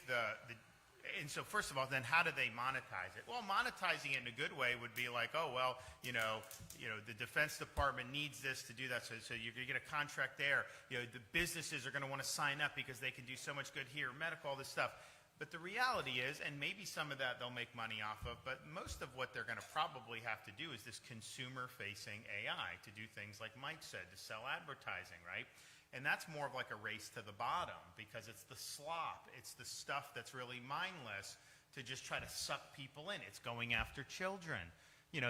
and so first of all, then how do they monetize it? Well, monetizing it in a good way would be like, oh, well, the Defense Department needs this to do that, so you get a contract there. The businesses are going to want to sign up because they can do so much good here, medical, all this stuff. But the reality is, and maybe some of that they'll make money off of, but most of what they're going to probably have to do is this consumer-facing AI to do things like Mike said, to sell advertising, right? And that's more of like a race to the bottom because it's the slop. It's the stuff that's really mindless to just try to suck people in. It's going after children.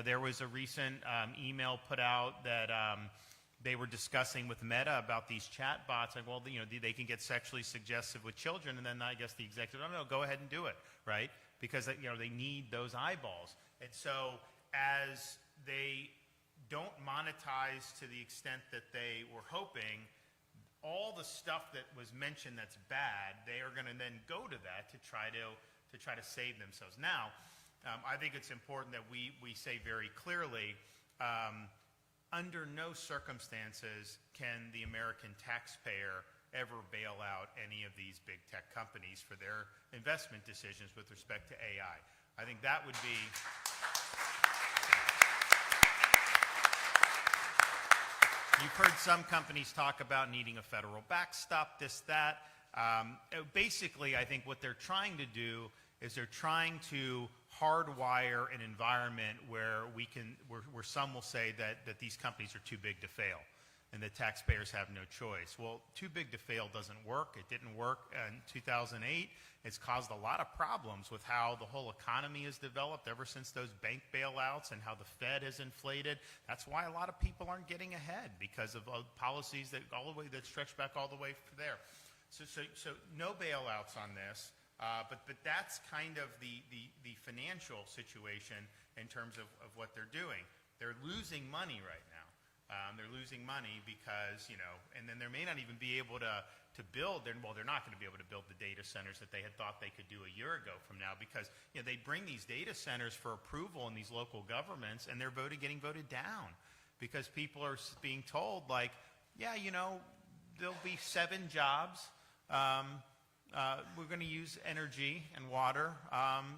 There was a recent email put out that they were discussing with Meta about these chat bots. Like, well, they can get sexually suggestive with children. And then I guess the executive, no, go ahead and do it, right? Because, they need those eyeballs. And so as they don't monetize to the extent that they were hoping, all the stuff that was mentioned that's bad, they are going to then go to that to try to save themselves. Now, I think it's important that we say very clearly, under no circumstances can the American taxpayer ever bail out any of these big tech companies for their investment decisions with respect to AI. I think that would be... You've heard some companies talk about needing a federal backstop, this, that. Basically, I think what they're trying to do is they're trying to hardwire an environment where where some will say that these companies are too big to fail and that taxpayers have no choice. Well, too big to fail doesn't work. It didn't work in 2008. It's caused a lot of problems with how the whole economy has developed ever since those bank bailouts and how the Fed has inflated. That's why a lot of people aren't getting ahead, because of policies that stretch back all the way there. So no bailouts on this, but that's kind of the financial situation in terms of what they're doing. They're losing money right now. They're losing money because, and then they may not even be able to build, they're not going to be able to build the data centers that they had thought they could do a year ago from now, because, they bring these data centers for approval in these local governments, and they're getting voted down because people are being told, like, yeah, there'll be 7 jobs. We're going to use energy and water.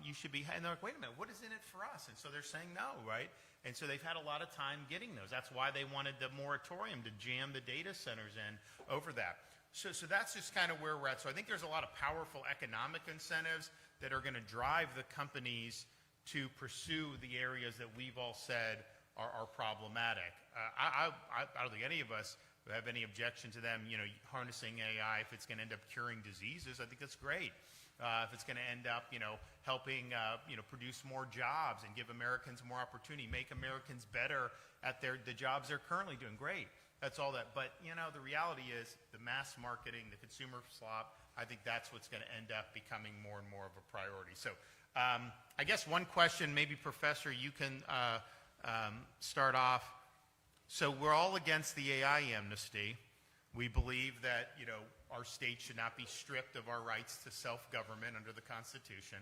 You should be, and they're like, wait a minute, what is in it for us? And so they're saying no, right? And so they've had a lot of time getting those. That's why they wanted the moratorium to jam the data centers in over that. So that's just kind of where we're at. So I think there's a lot of powerful economic incentives that are going to drive the companies to pursue the areas that we've all said are problematic. I don't think any of us have any objection to them, harnessing AI if it's going to end up curing diseases. I think that's great. If it's going to end up, helping, produce more jobs and give Americans more opportunity, make Americans better at the jobs they're currently doing, great. That's all that. But, the reality is the mass marketing, the consumer slop, I think that's what's going to end up becoming more and more of a priority. So I guess one question, maybe Professor, you can start off. So we're all against the AI amnesty. We believe that, our state should not be stripped of our rights to self-government under the Constitution.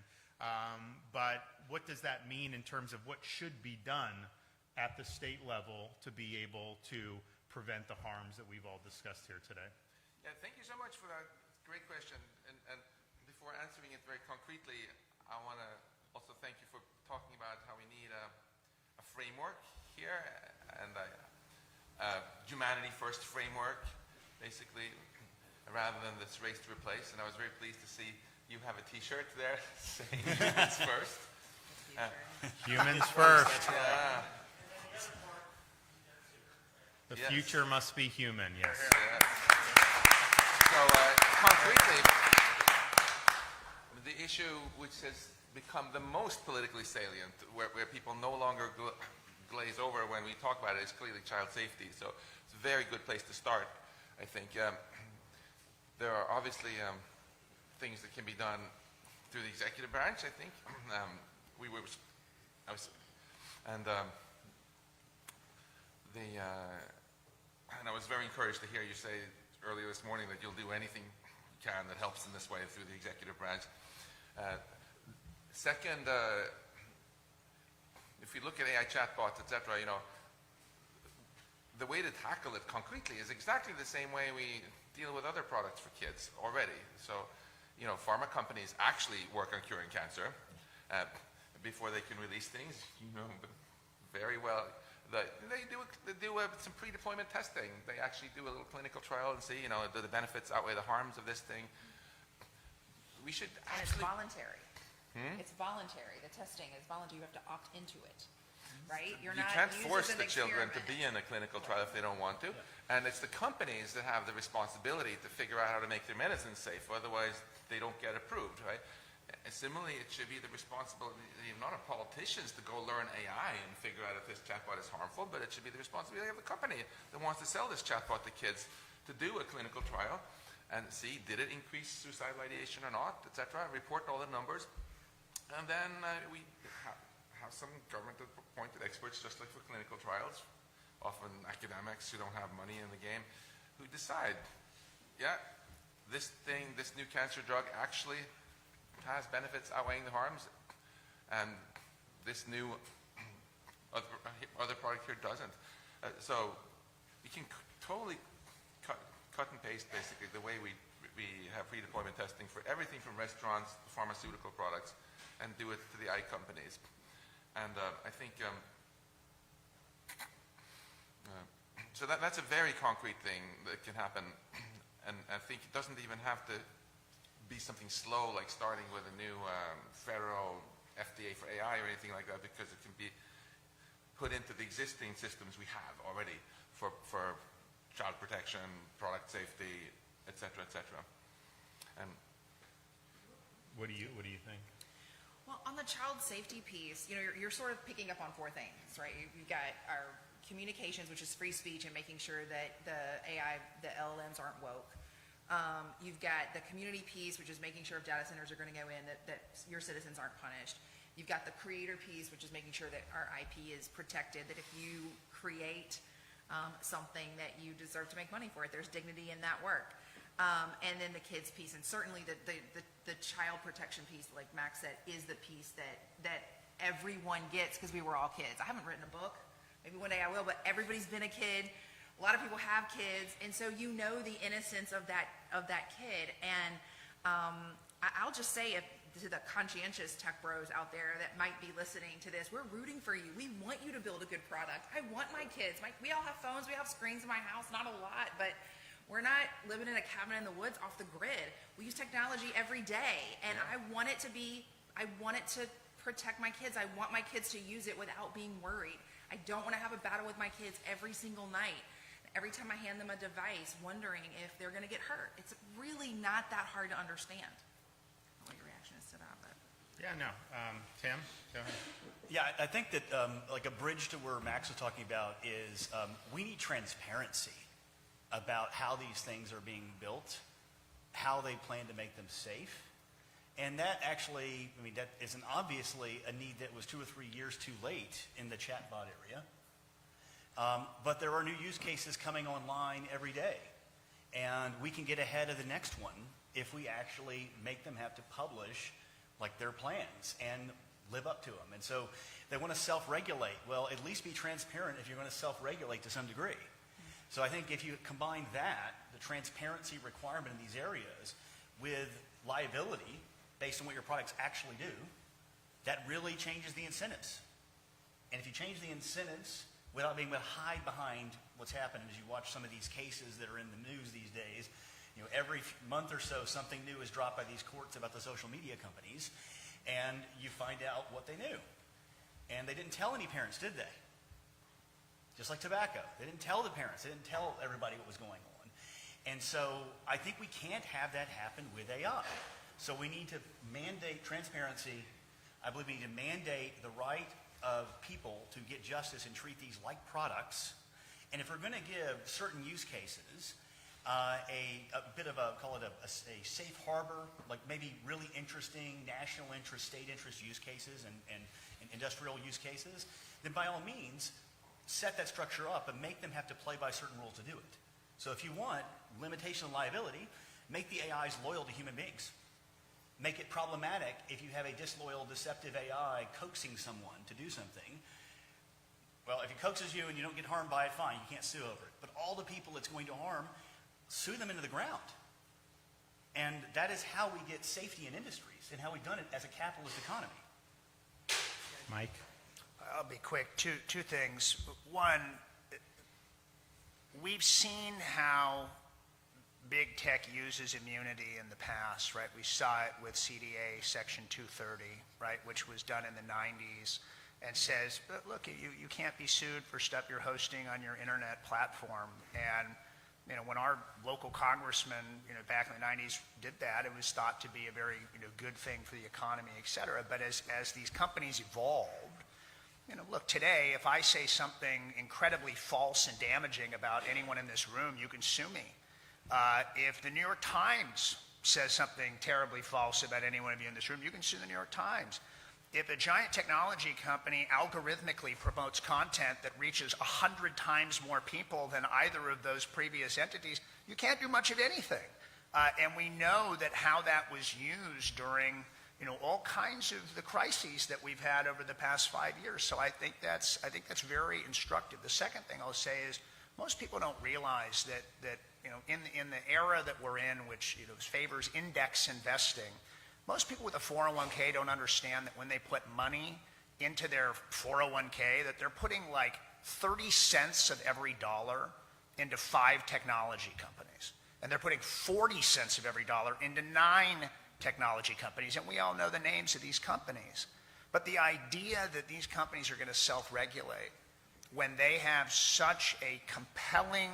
But what does that mean in terms of what should be done at the state level to be able to prevent the harms that we've all discussed here today? Yeah, thank you so much for that great question. And before answering it very concretely, I want to also thank you for talking about how we need a framework here, and a humanity first framework, basically, rather than this race to replace. And I was very pleased to see you have a T-shirt there saying humans first. Humans first. Yeah. The Yes. future must be human, yes. So concretely, the issue which has become the most politically salient, where people no longer glaze over when we talk about it, is clearly child safety. So it's a very good place to start, I think. There are obviously things that can be done through the executive branch, I think. And I was very encouraged to hear you say earlier this morning that you'll do anything you can that helps in this way through the executive branch. Second, if you look at AI chatbots, etc., the way to tackle it concretely is exactly the same way we deal with other products for kids already. So, pharma companies actually work on curing cancer before they can release things. Very well. They do some pre-deployment testing. They actually do a little clinical trial and see, do the benefits outweigh the harms of this thing. We should And actually... it's voluntary. It's voluntary. The testing is voluntary. You have to opt into it, right? You can't force the children to be in a clinical trial if they don't want to. And it's the companies that have the responsibility to figure out how to make their medicines safe. Otherwise, they don't get approved, right? And similarly, it should be the responsibility not of politicians to go learn AI and figure out if this chatbot is harmful, but it should be the responsibility of the company that wants to sell this chatbot to kids to do a clinical trial and see, did it increase suicidal ideation or not, etc., report all the numbers. And then we have some government-appointed experts, just like for clinical trials, often academics who don't have money in the game, who decide, yeah, this new cancer drug actually has benefits outweighing the harms, and this new other product here doesn't. So we can totally cut and paste basically the way we have pre-deployment testing for everything from restaurants to pharmaceutical products, and do it to the eye companies. And I think so that's a very concrete thing that can happen, and I think it doesn't even have to be something slow, like starting with a new federal FDA for AI or anything like that, because it can be put into the existing systems we have already for child protection, product safety, etc., etc. And What do you think? Well, on the child safety piece, you're sort of picking up on four things, right? You've got our communications, which is free speech, and making sure that the AI, the LLMs aren't woke. You've got the community piece, which is making sure if data centers are going to go in, that your citizens aren't punished. You've got the creator piece, which is making sure that our IP is protected, that if you create something that you deserve to make money for it, there's dignity in that work. And then the kids piece, and certainly the child protection piece, like Max said, is the piece that everyone gets, because we were all kids. I haven't written a book. Maybe one day I will, but everybody's been a kid. A lot of people have kids, and so the innocence of that kid. And I'll just say, to the conscientious tech bros out there that might be listening to this, we're rooting for you. We want you to build a good product. I want my kids. We all have phones. We have screens in my house, not a lot, but We're not living in a cabin in the woods off the grid. We use technology every day, and I want it to protect my kids. I want my kids to use it without being worried. I don't want to have a battle with my kids every single night. Every time I hand them a device, wondering if they're going to get hurt. It's really not that hard to understand. I don't know what your reaction is to that, but. Yeah, no. Tim, go ahead. Yeah, I think that like a bridge to where Max was talking about is we need transparency about how these things are being built, how they plan to make them safe. And that actually, I mean, that is obviously a need that was 2 or 3 years too late in the chatbot area. But there are new use cases coming online every day. And we can get ahead of the next one if we actually make them have to publish like their plans and live up to them. And so they want to self-regulate. Well, at least be transparent if you're going to self-regulate to some degree. So I think if you combine that, the transparency requirement in these areas, with liability based on what your products actually do, that really changes the incentives. And if you change the incentives without being able to hide behind what's happened, as you watch some of these cases that are in the news these days, you know, every month or so something new is dropped by these courts about the social media companies, and you find out what they knew. And they didn't tell any parents, did they? Just like tobacco. They didn't tell the parents. They didn't tell everybody what was going on. And so I think we can't have that happen with AI. So we need to mandate transparency. I believe we need to mandate the right of people to get justice and treat these like products. And if we're going to give certain use cases a bit of a, call it a safe harbor, like maybe really interesting national interest, state interest use cases and industrial use cases, then by all means, set that structure up and make them have to play by certain rules to do it. So if you want limitation of liability, make the AIs loyal to human beings. Make it problematic if you have a disloyal, deceptive AI coaxing someone to do something. Well, if it coaxes you and you don't get harmed by it, fine, you can't sue over it. But all the people it's going to harm, sue them into the ground. And that is how we get safety in industries and how we've done it as a capitalist economy. Mike? I'll be quick. Two things. One, we've seen how big tech uses immunity in the past, right? We saw it with CDA Section 230, right, which was done in the 90s, and says, look, you can't be sued for stuff you're hosting on your internet platform. And you know, when our local congressman, you know, back in the 90s did that, it was thought to be a very, you know, good thing for the economy, et cetera. But as these companies evolved, you know, look, today, if I say something incredibly false and damaging about anyone in this room, you can sue me. If the New York Times says something terribly false about any one of you in this room, you can sue the New York Times. If a giant technology company algorithmically promotes content that reaches 100 times more people than either of those previous entities, you can't do much of anything. And we know that how that was used during, you know, all kinds of the crises that we've had over the past 5 years. So I think that's very instructive. The second thing I'll say is most people don't realize that you know, in the era that we're in, which, you know, favors index investing, most people with a 401k don't understand that when they put money into their 401k, that they're putting like 30 cents of every dollar into 5 technology companies. And they're putting 40 cents of every dollar into 9 technology companies. And we all know the names of these companies. But the idea that these companies are going to self-regulate when they have such a compelling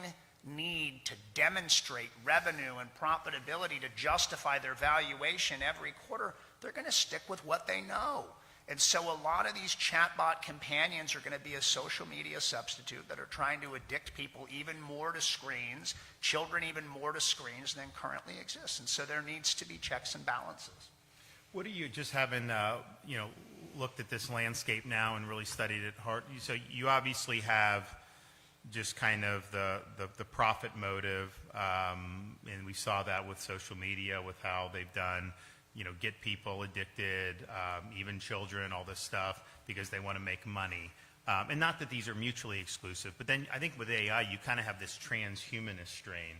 need to demonstrate revenue and profitability to justify their valuation every quarter, they're going to stick with what they know. And so a lot of these chatbot companions are going to be a social media substitute that are trying to addict people even more to screens, children even more to screens than currently exists. And so there needs to be checks and balances. What do you, just having you know, looked at this landscape now and really studied it hard, so you obviously have just kind of the profit motive, and we saw that with social media, with how they've done, you know, get people addicted, even children, all this stuff, because they want to make money. And not that these are mutually exclusive, but then I think with AI, you kind of have this transhumanist strain,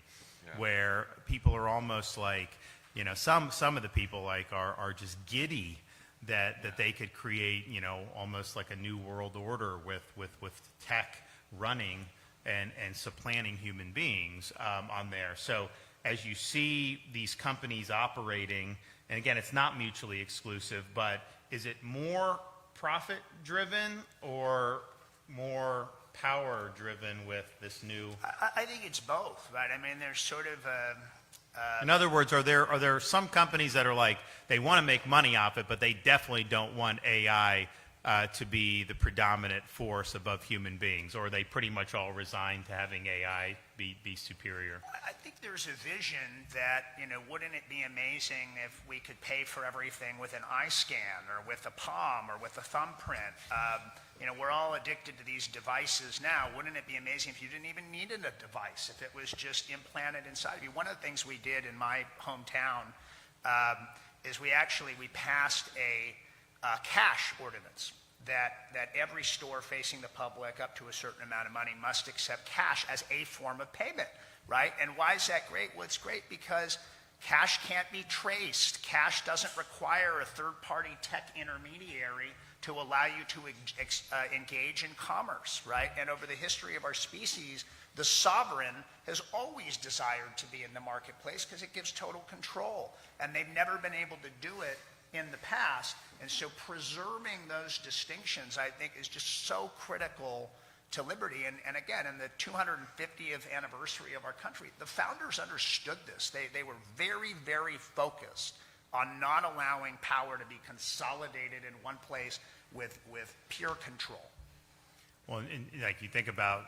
where people are almost like, you know, some of the people like are just giddy that they could create, you know, almost like a new world order with tech running and supplanting human beings on there. So as you see these companies operating, and again, it's not mutually exclusive, but is it more profit-driven or more power-driven with this new? I think it's both, right? I mean, there's sort of In other words, are there some companies that are like, they want to make money off it, but they definitely don't want AI to be the predominant force above human beings, or are they pretty much all resigned to having AI be superior? I think there's a vision that, wouldn't it be amazing if we could pay for everything with an eye scan or with a palm or with a thumbprint? We're all addicted to these devices now. Wouldn't it be amazing if you didn't even need a device, if it was just implanted inside of you? One of the things we did in my hometown is we passed a cash ordinance that every store facing the public up to a certain amount of money must accept cash as a form of payment, right? And why is that great? Well, it's great because cash can't be traced. Cash doesn't require a third-party tech intermediary to allow you to engage in commerce, right? And over the history of our species, the sovereign has always desired to be in the marketplace because it gives total control. And they've never been able to do it in the past. And so preserving those distinctions, I think, is just so critical to liberty. And again, in the 250th anniversary of our country, the founders understood this. They were very, very focused on not allowing power to be consolidated in one place with pure control. Well, like you think about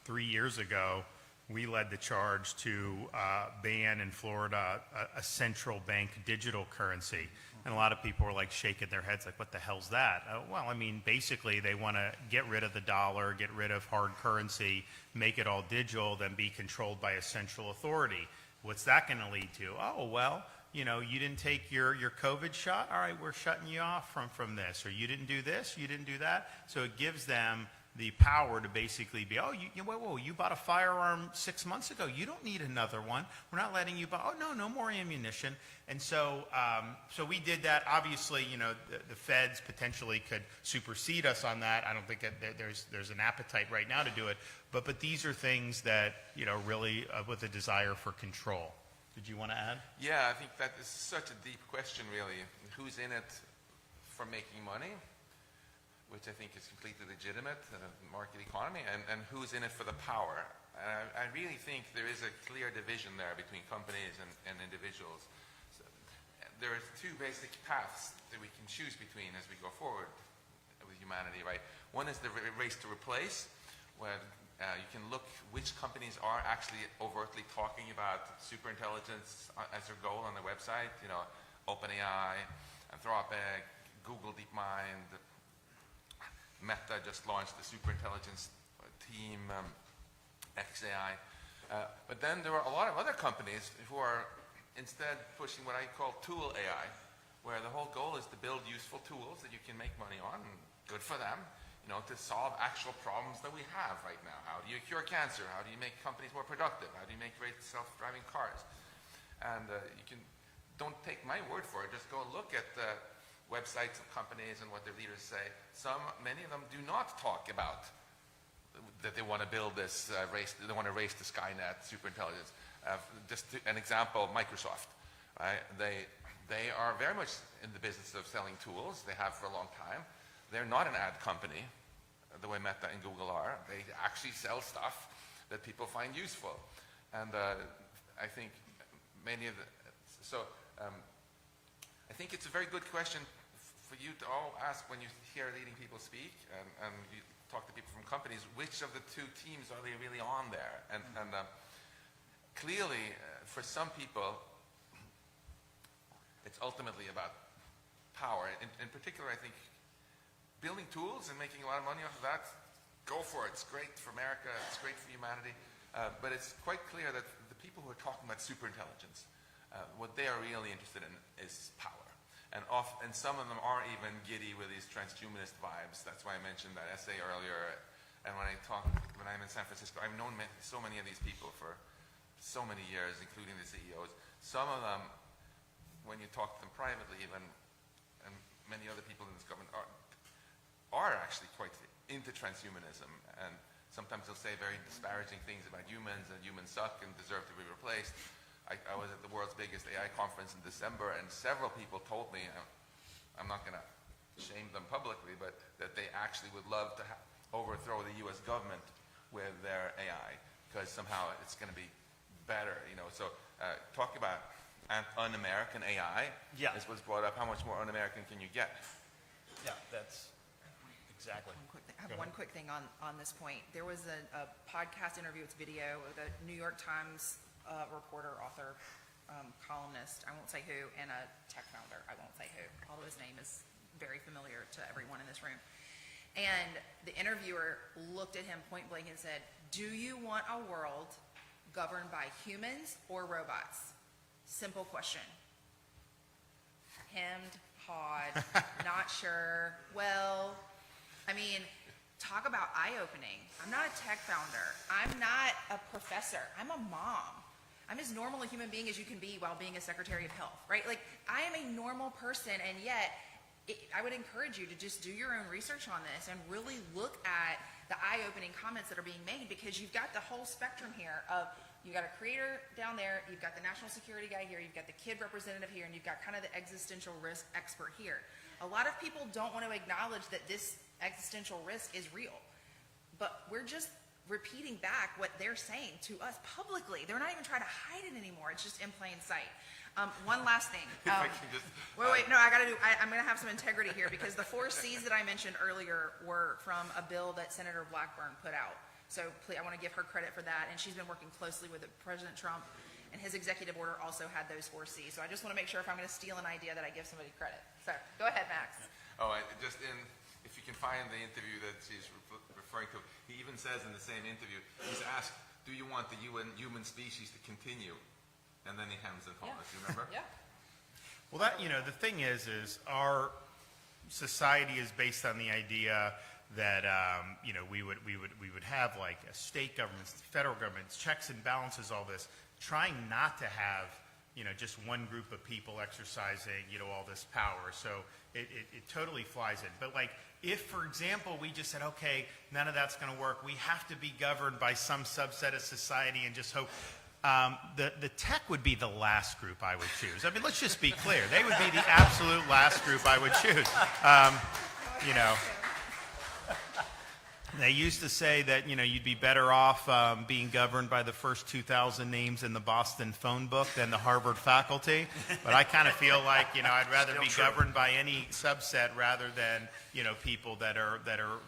3 years ago, we led the charge to ban in Florida a central bank digital currency. And a lot of people were like shaking their heads like, what the hell's that? Well, I mean, basically they want to get rid of the dollar, get rid of hard currency, make it all digital, then be controlled by a central authority. What's that going to lead to? Oh, well, you didn't take your COVID shot. All right, we're shutting you off from this. Or you didn't do this, you didn't do that. So it gives them the power to basically be, whoa, you bought a firearm 6 months ago. You don't need another one. We're not letting you buy. Oh, no more ammunition. And so we did that. Obviously, the feds potentially could supersede us on that. I don't think that there's an appetite right now to do it. But these are things that, really with a desire for control. Did you want to add? Yeah, I think that is such a deep question, really. Who's in it for making money, which I think is completely legitimate, market economy, and who's in it for the power. I really think there is a clear division there between companies and individuals. So, there are two basic paths that we can choose between as we go forward with humanity, right? One is the race to replace, where you can look which companies are actually overtly talking about superintelligence as their goal on their website. OpenAI, Anthropic, Google DeepMind, Meta just launched the superintelligence team, XAI. But then there are a lot of other companies who are instead pushing what I call tool AI, where the whole goal is to build useful tools that you can make money on, and good for them, to solve actual problems that we have right now. How do you cure cancer? How do you make companies more productive? How do you make great self-driving cars? And don't take my word for it, just go look at the websites of companies and what their leaders say. Many of them do not talk about that they want to build this race, they want to race to Skynet, superintelligence. An example, Microsoft, right? They are very much in the business of selling tools. They have for a long time. They're not an ad company, the way Meta and Google are. They actually sell stuff that people find useful. And I think many of the, I think it's a very good question for you to all ask when you hear leading people speak and you talk to people from companies, which of the two teams are they really on there? And clearly, for some people, it's ultimately about power. In particular, I think building tools and making a lot of money off of that, go for it. It's great for America. It's great for humanity. But it's quite clear that the people who are talking about superintelligence, what they are really interested in is power. And some of them are even giddy with these transhumanist vibes. That's why I mentioned that essay earlier. And when I'm in San Francisco, I've known so many of these people for so many years, including the CEOs. Some of them, when you talk to them privately even, and many other people in this government are actually quite into transhumanism. And sometimes they'll say very disparaging things about humans, and humans suck and deserve to be replaced. I was at the world's biggest AI conference in December, and several people told me, I'm not going to shame them publicly, but that they actually would love to overthrow the U.S. government with their AI, because somehow it's going to be better, you know. So talk about un-American AI. Yeah. This was brought up. How much more un-American can you get? Yeah, that's exactly. I have one quick thing on this point. There was a podcast interview, it's video, with a New York Times reporter, author, columnist, I won't say who, and a tech founder, I won't say who, although his name is very familiar to everyone in this room. And the interviewer looked at him point blank and said, "Do you want a world governed by humans or robots?" Simple question. Hemmed, hawed, not sure. Well, I mean, talk about eye-opening. I'm not a tech founder. I'm not a professor. I'm a mom. I'm as normal a human being as you can be while being a Secretary of Health, right? Like, I am a normal person, and yet I would encourage you to just do your own research on this and really look at the eye-opening comments that are being made, because you've got the whole spectrum here of, you've got a creator down there, you've got the national security guy here, you've got the kid representative here, and you've got kind of the existential risk expert here. A lot of people don't want to acknowledge that this existential risk is real, but we're just repeating back what they're saying to us publicly. They're not even trying to hide it anymore. It's just in plain sight. One last thing. If I can just, Wait, no, I'm going to have some integrity here, because the 4 C's that I mentioned earlier were from a bill that Senator Blackburn put out. So please, I want to give her credit for that, and she's been working closely with President Trump, and his executive order also had those 4 C's. So I just want to make sure if I'm going to steal an idea that I give somebody credit. So go ahead, Max. if you can find the interview that she's referring to, he even says in the same interview, he's asked, do you want the human species to continue? And then he hems and haws, you remember? Yeah. Well, the thing is our society is based on the idea that we would have like a state governments, federal governments, checks and balances, all this, trying not to have just one group of people exercising all this power. So it totally flies in. But like, if for example we just said, okay, none of that's going to work, we have to be governed by some subset of society and just hope. The tech would be the last group I would choose. I mean, let's just be clear. They would be the absolute last group I would choose. They used to say that, you'd be better off being governed by the first 2,000 names in the Boston phone book than the Harvard faculty. But I kind of feel like, I'd rather be governed by any subset rather than, people that are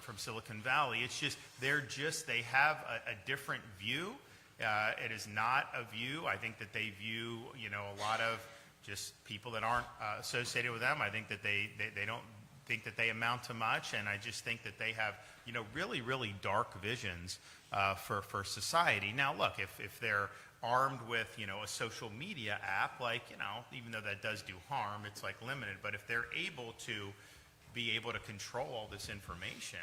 from Silicon Valley. It's just, they have a different view. It is not a view. I think that they view, a lot of just people that aren't associated with them. I think that they don't think that they amount to much, and I just think that they have, really, really dark visions for society. Now, look, if they're armed with, a social media app, like, even though that does do harm, it's like limited. But if they're able to control all this information,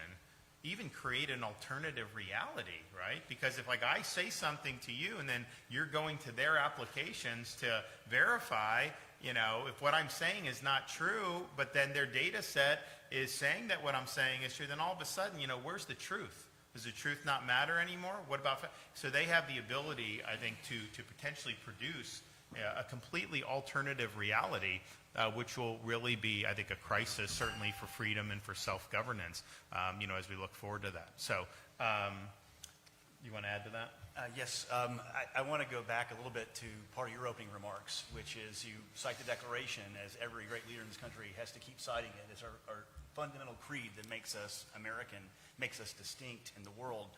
even create an alternative reality, right? Because if like I say something to you and then you're going to their applications to verify, if what I'm saying is not true, but then their data set is saying that what I'm saying is true, then all of a sudden, where's the truth? Does the truth not matter anymore? What about, so they have the ability, I think, to potentially produce a completely alternative reality, which will really be, I think, a crisis, certainly for freedom and for self-governance, as we look forward to that. So, you want to add to that? Yes, I want to go back a little bit to part of your opening remarks, which is you cite the Declaration as every great leader in this country has to keep citing it as our fundamental creed that makes us American, makes us distinct in the world.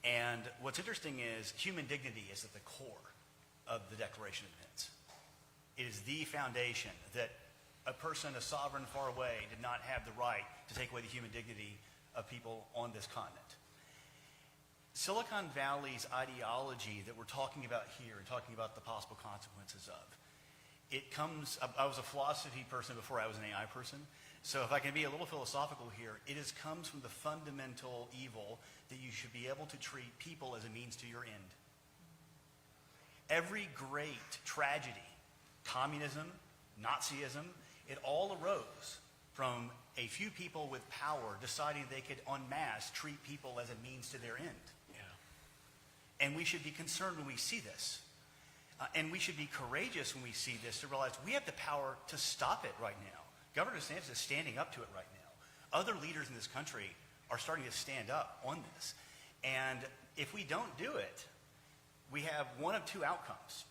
And what's interesting is human dignity is at the core of the Declaration of Independence. It is the foundation that a person, a sovereign far away, did not have the right to take away the human dignity of people on this continent. Silicon Valley's ideology that we're talking about here and talking about the possible consequences of, it comes, I was a philosophy person before I was an AI person, so if I can be a little philosophical here, comes from the fundamental evil that you should be able to treat people as a means to your end. Every great tragedy, communism, Nazism, it all arose from a few people with power deciding they could en masse treat people as a means to their end. Yeah. And we should be concerned when we see this. And we should be courageous when we see this to realize we have the power to stop it right now. Governor DeSantis is standing up to it right now. Other leaders in this country are starting to stand up on this. And if we don't do it, we have one of two outcomes.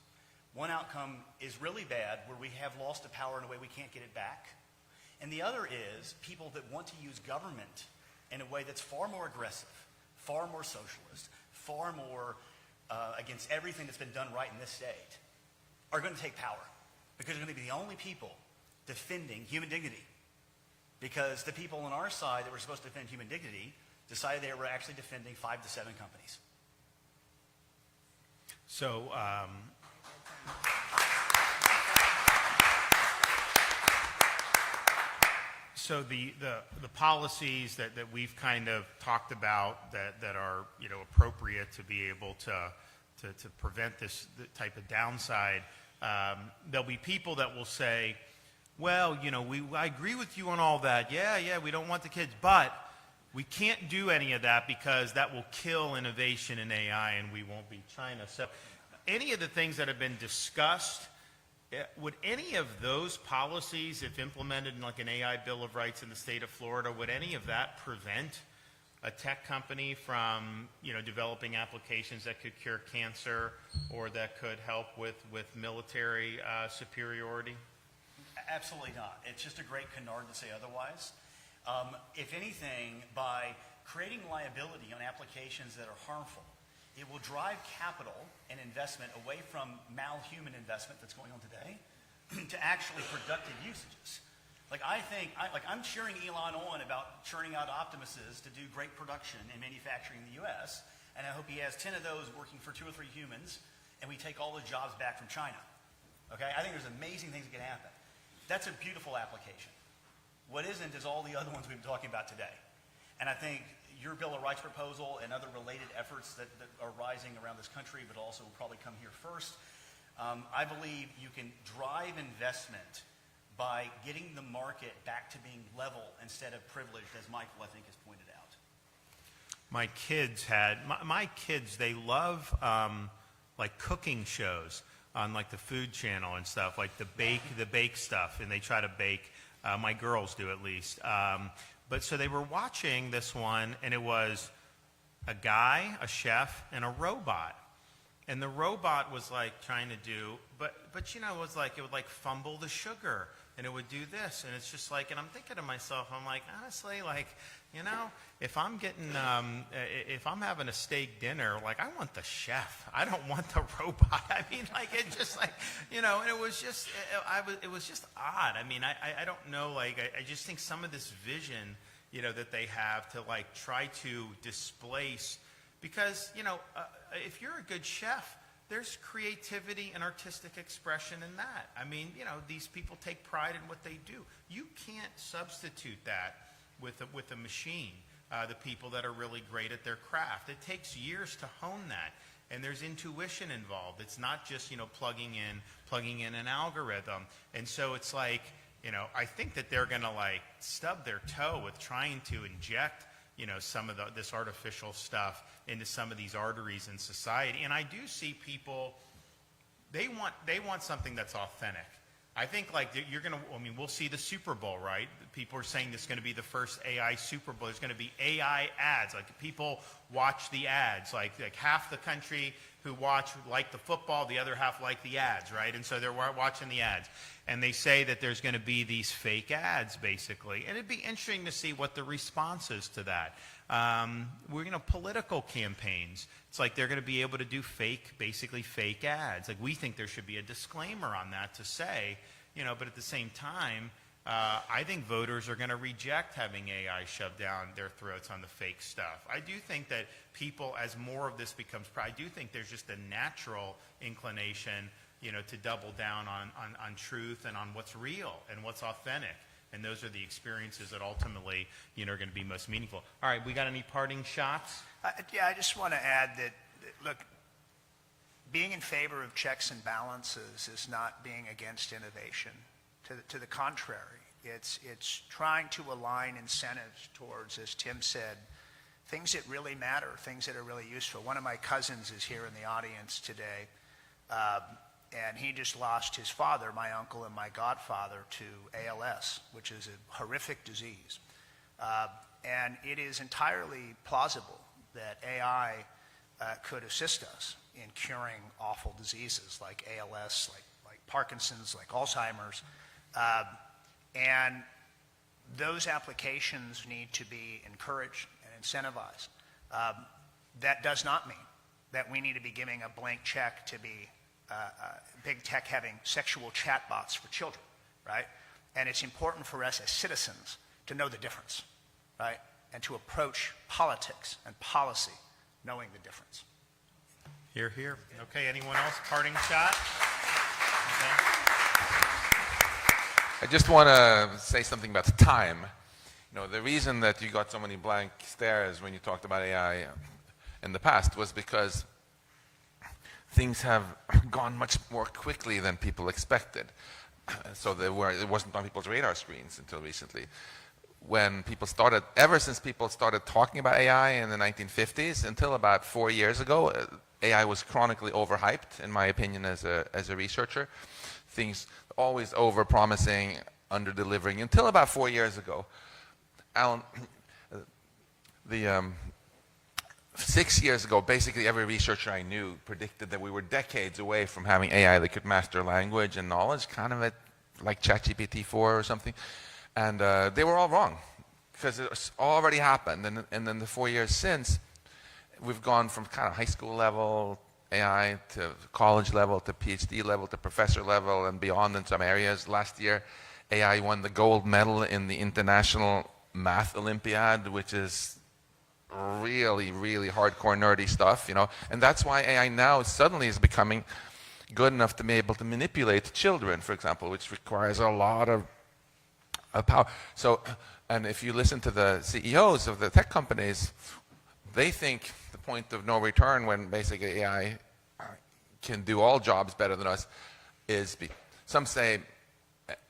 One outcome is really bad, where we have lost the power in a way we can't get it back. And the other is people that want to use government in a way that's far more aggressive, far more socialist, far more against everything that's been done right in this state, are going to take power. Because they're going to be the only people defending human dignity. Because the people on our side that were supposed to defend human dignity decided they were actually defending 5 to 7 companies. So, so the policies that we've kind of talked about that are, you know, appropriate to be able to prevent this type of downside, there'll be people that will say, well, you know, I agree with you on all that. Yeah, we don't want the kids, but we can't do any of that because that will kill innovation in AI and we won't be China. So any of the things that have been discussed, would any of those policies, if implemented in like an AI Bill of Rights in the state of Florida, would any of that prevent a tech company from, you know, developing applications that could cure cancer or that could help with military superiority? Absolutely not. It's just a great canard to say otherwise. If anything, by creating liability on applications that are harmful, it will drive capital and investment away from malhuman investment that's going on today to actually productive usages. Like I'm cheering Elon on about churning out Optimuses to do great production and manufacturing in the U.S., and I hope he has 10 of those working for 2 or 3 humans, and we take all the jobs back from China. Okay, I think there's amazing things that can happen. That's a beautiful application. What isn't is all the other ones we've been talking about today. And I think your Bill of Rights proposal and other related efforts that are rising around this country, but also will probably come here first, I believe you can drive investment by getting the market back to being level instead of privileged, as Michael, I think, has pointed out. My kids, they love like cooking shows on like the Food Channel and stuff, like the bake stuff, and they try to bake. My girls do, at least. But so they were watching this one, and it was a guy, a chef, and a robot. And the robot was like trying to do, but you know, it was like, it would like fumble the sugar, and it would do this, and it's just like, and I'm thinking to myself, I'm like, honestly, like, you know, if I'm getting, if I'm having a steak dinner, like, I want the chef. I don't want the robot. I mean, like, it just like, you know, and it was just, it was just odd. I mean, I don't know, like, I just think some of this vision, you know, that they have to like try to displace, because, you know, if you're a good chef, there's creativity and artistic expression in that. I mean, you know, these people take pride in what they do. You can't substitute that with a machine, the people that are really great at their craft. It takes years to hone that, and there's intuition involved. It's not just, you know, plugging in an algorithm. And so it's like, you know, I think that they're going to like stub their toe with trying to inject, you know, some of this artificial stuff into some of these arteries in society. And I do see people, they want something that's authentic. I think like you're going to, I mean, we'll see the Super Bowl, right? People are saying this is going to be the first AI Super Bowl. There's going to be AI ads. Like people watch the ads. Like half the country who watch like the football, the other half like the ads, right? And so they're watching the ads. And they say that there's going to be these fake ads, basically. And it'd be interesting to see what the response is to that. We're going to political campaigns. It's like they're going to be able to do basically fake ads. Like we think there should be a disclaimer on that to say, you know, but at the same time, I think voters are going to reject having AI shoved down their throats on the fake stuff. I do think that people, as more of this becomes, I do think there's just a natural inclination, you know, to double down on truth and on what's real and what's authentic. And those are the experiences that ultimately, you know, are going to be most meaningful. All right, we got any parting shots? Yeah, I just want to add that, look, being in favor of checks and balances is not being against innovation. To the contrary, It's trying to align incentives towards, as Tim said, things that really matter, things that are really useful. One of my cousins is here in the audience today, and he just lost his father, my uncle and my godfather, to ALS, which is a horrific disease. And it is entirely plausible that AI could assist us in curing awful diseases like ALS, like Parkinson's, like Alzheimer's. And those applications need to be encouraged and incentivized. That does not mean that we need to be giving a blank check to be big tech having sexual chatbots for children, right? And it's important for us as citizens to know the difference, right? And to approach politics and policy knowing the difference. Hear, hear. Okay, anyone else? Parting shot? Okay. I just want to say something about time. You know, the reason that you got so many blank stares when you talked about AI in the past was because things have gone much more quickly than people expected. So it wasn't on people's radar screens until recently. When people started, ever since people started talking about AI in the 1950s until about 4 years ago, AI was chronically overhyped, in my opinion, as a researcher. Things always over-promising, under-delivering, until about 4 years ago. Alan, 6 years ago, basically every researcher I knew predicted that we were decades away from having AI that could master language and knowledge, kind of like ChatGPT 4 or something. And they were all wrong, because it's already happened. And then the 4 years since, we've gone from kind of high school level AI to college level to PhD level to professor level and beyond in some areas. Last year, AI won the gold medal in the International Math Olympiad, which is really, really hardcore nerdy stuff, you know. And that's why AI now suddenly is becoming good enough to be able to manipulate children, for example, which requires a lot of power. So, and if you listen to the CEOs of the tech companies, they think the point of no return when basically AI can do all jobs better than us is, some say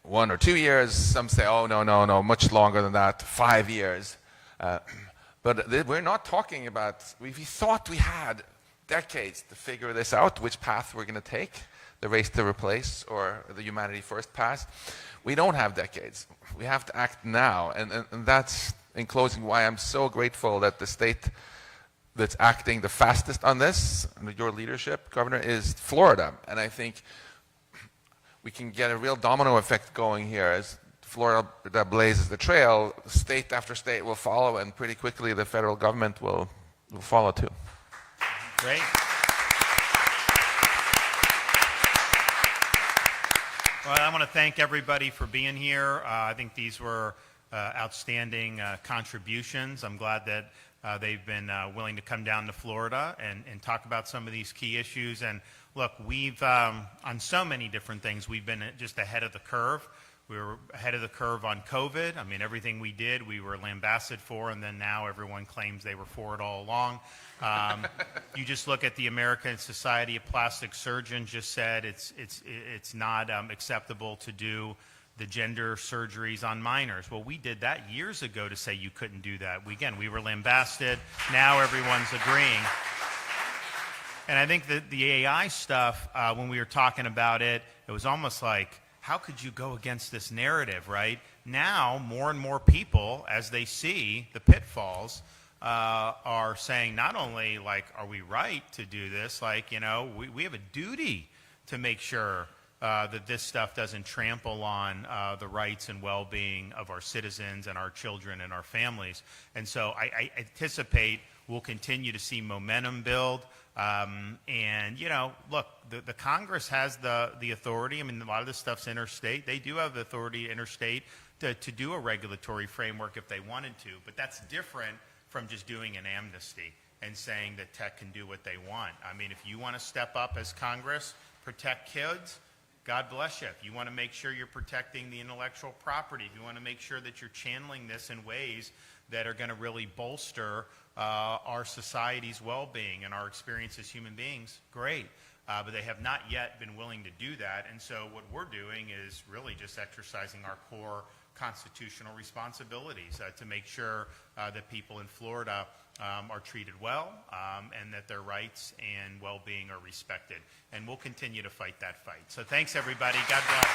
1 or 2 years, some say, oh, no, much longer than that, 5 years. But we're not talking about, we thought we had decades to figure this out, which path we're going to take, the race to replace or the humanity first path. We don't have decades. We have to act now. And that's, in closing, why I'm so grateful that the state that's acting the fastest on this, under your leadership, Governor, is Florida. And I think we can get a real domino effect going here. As Florida blazes the trail, state after state will follow, and pretty quickly the federal government will follow too. Great. Well, I want to thank everybody for being here. I think these were outstanding contributions. I'm glad that they've been willing to come down to Florida and talk about some of these key issues. And look, we've, on so many different things, we've been just ahead of the curve. We were ahead of the curve on COVID. I mean, everything we did, we were lambasted for, and then now everyone claims they were for it all along. You just look at the American Society of Plastic Surgeons just said it's not acceptable to do the gender surgeries on minors. Well, we did that years ago to say you couldn't do that. We were lambasted. Now everyone's agreeing. And I think that the AI stuff, when we were talking about it, it was almost like, how could you go against this narrative, right? Now, more and more people, as they see the pitfalls, are saying not only, like, are we right to do this? Like, you know, we have a duty to make sure that this stuff doesn't trample on the rights and well-being of our citizens and our children and our families. And so I anticipate we'll continue to see momentum build. And, you know, look, the Congress has the authority. I mean, a lot of this stuff's interstate. They do have the authority interstate to do a regulatory framework if they wanted to. But that's different from just doing an amnesty and saying that tech can do what they want. I mean, if you want to step up as Congress, protect kids, God bless you. If you want to make sure you're protecting the intellectual property, if you want to make sure that you're channeling this in ways that are going to really bolster our society's well-being and our experience as human beings, great. But they have not yet been willing to do that. And so what we're doing is really just exercising our core constitutional responsibilities to make sure that people in Florida are treated well and that their rights and well-being are respected. And we'll continue to fight that fight. So thanks, everybody. God bless.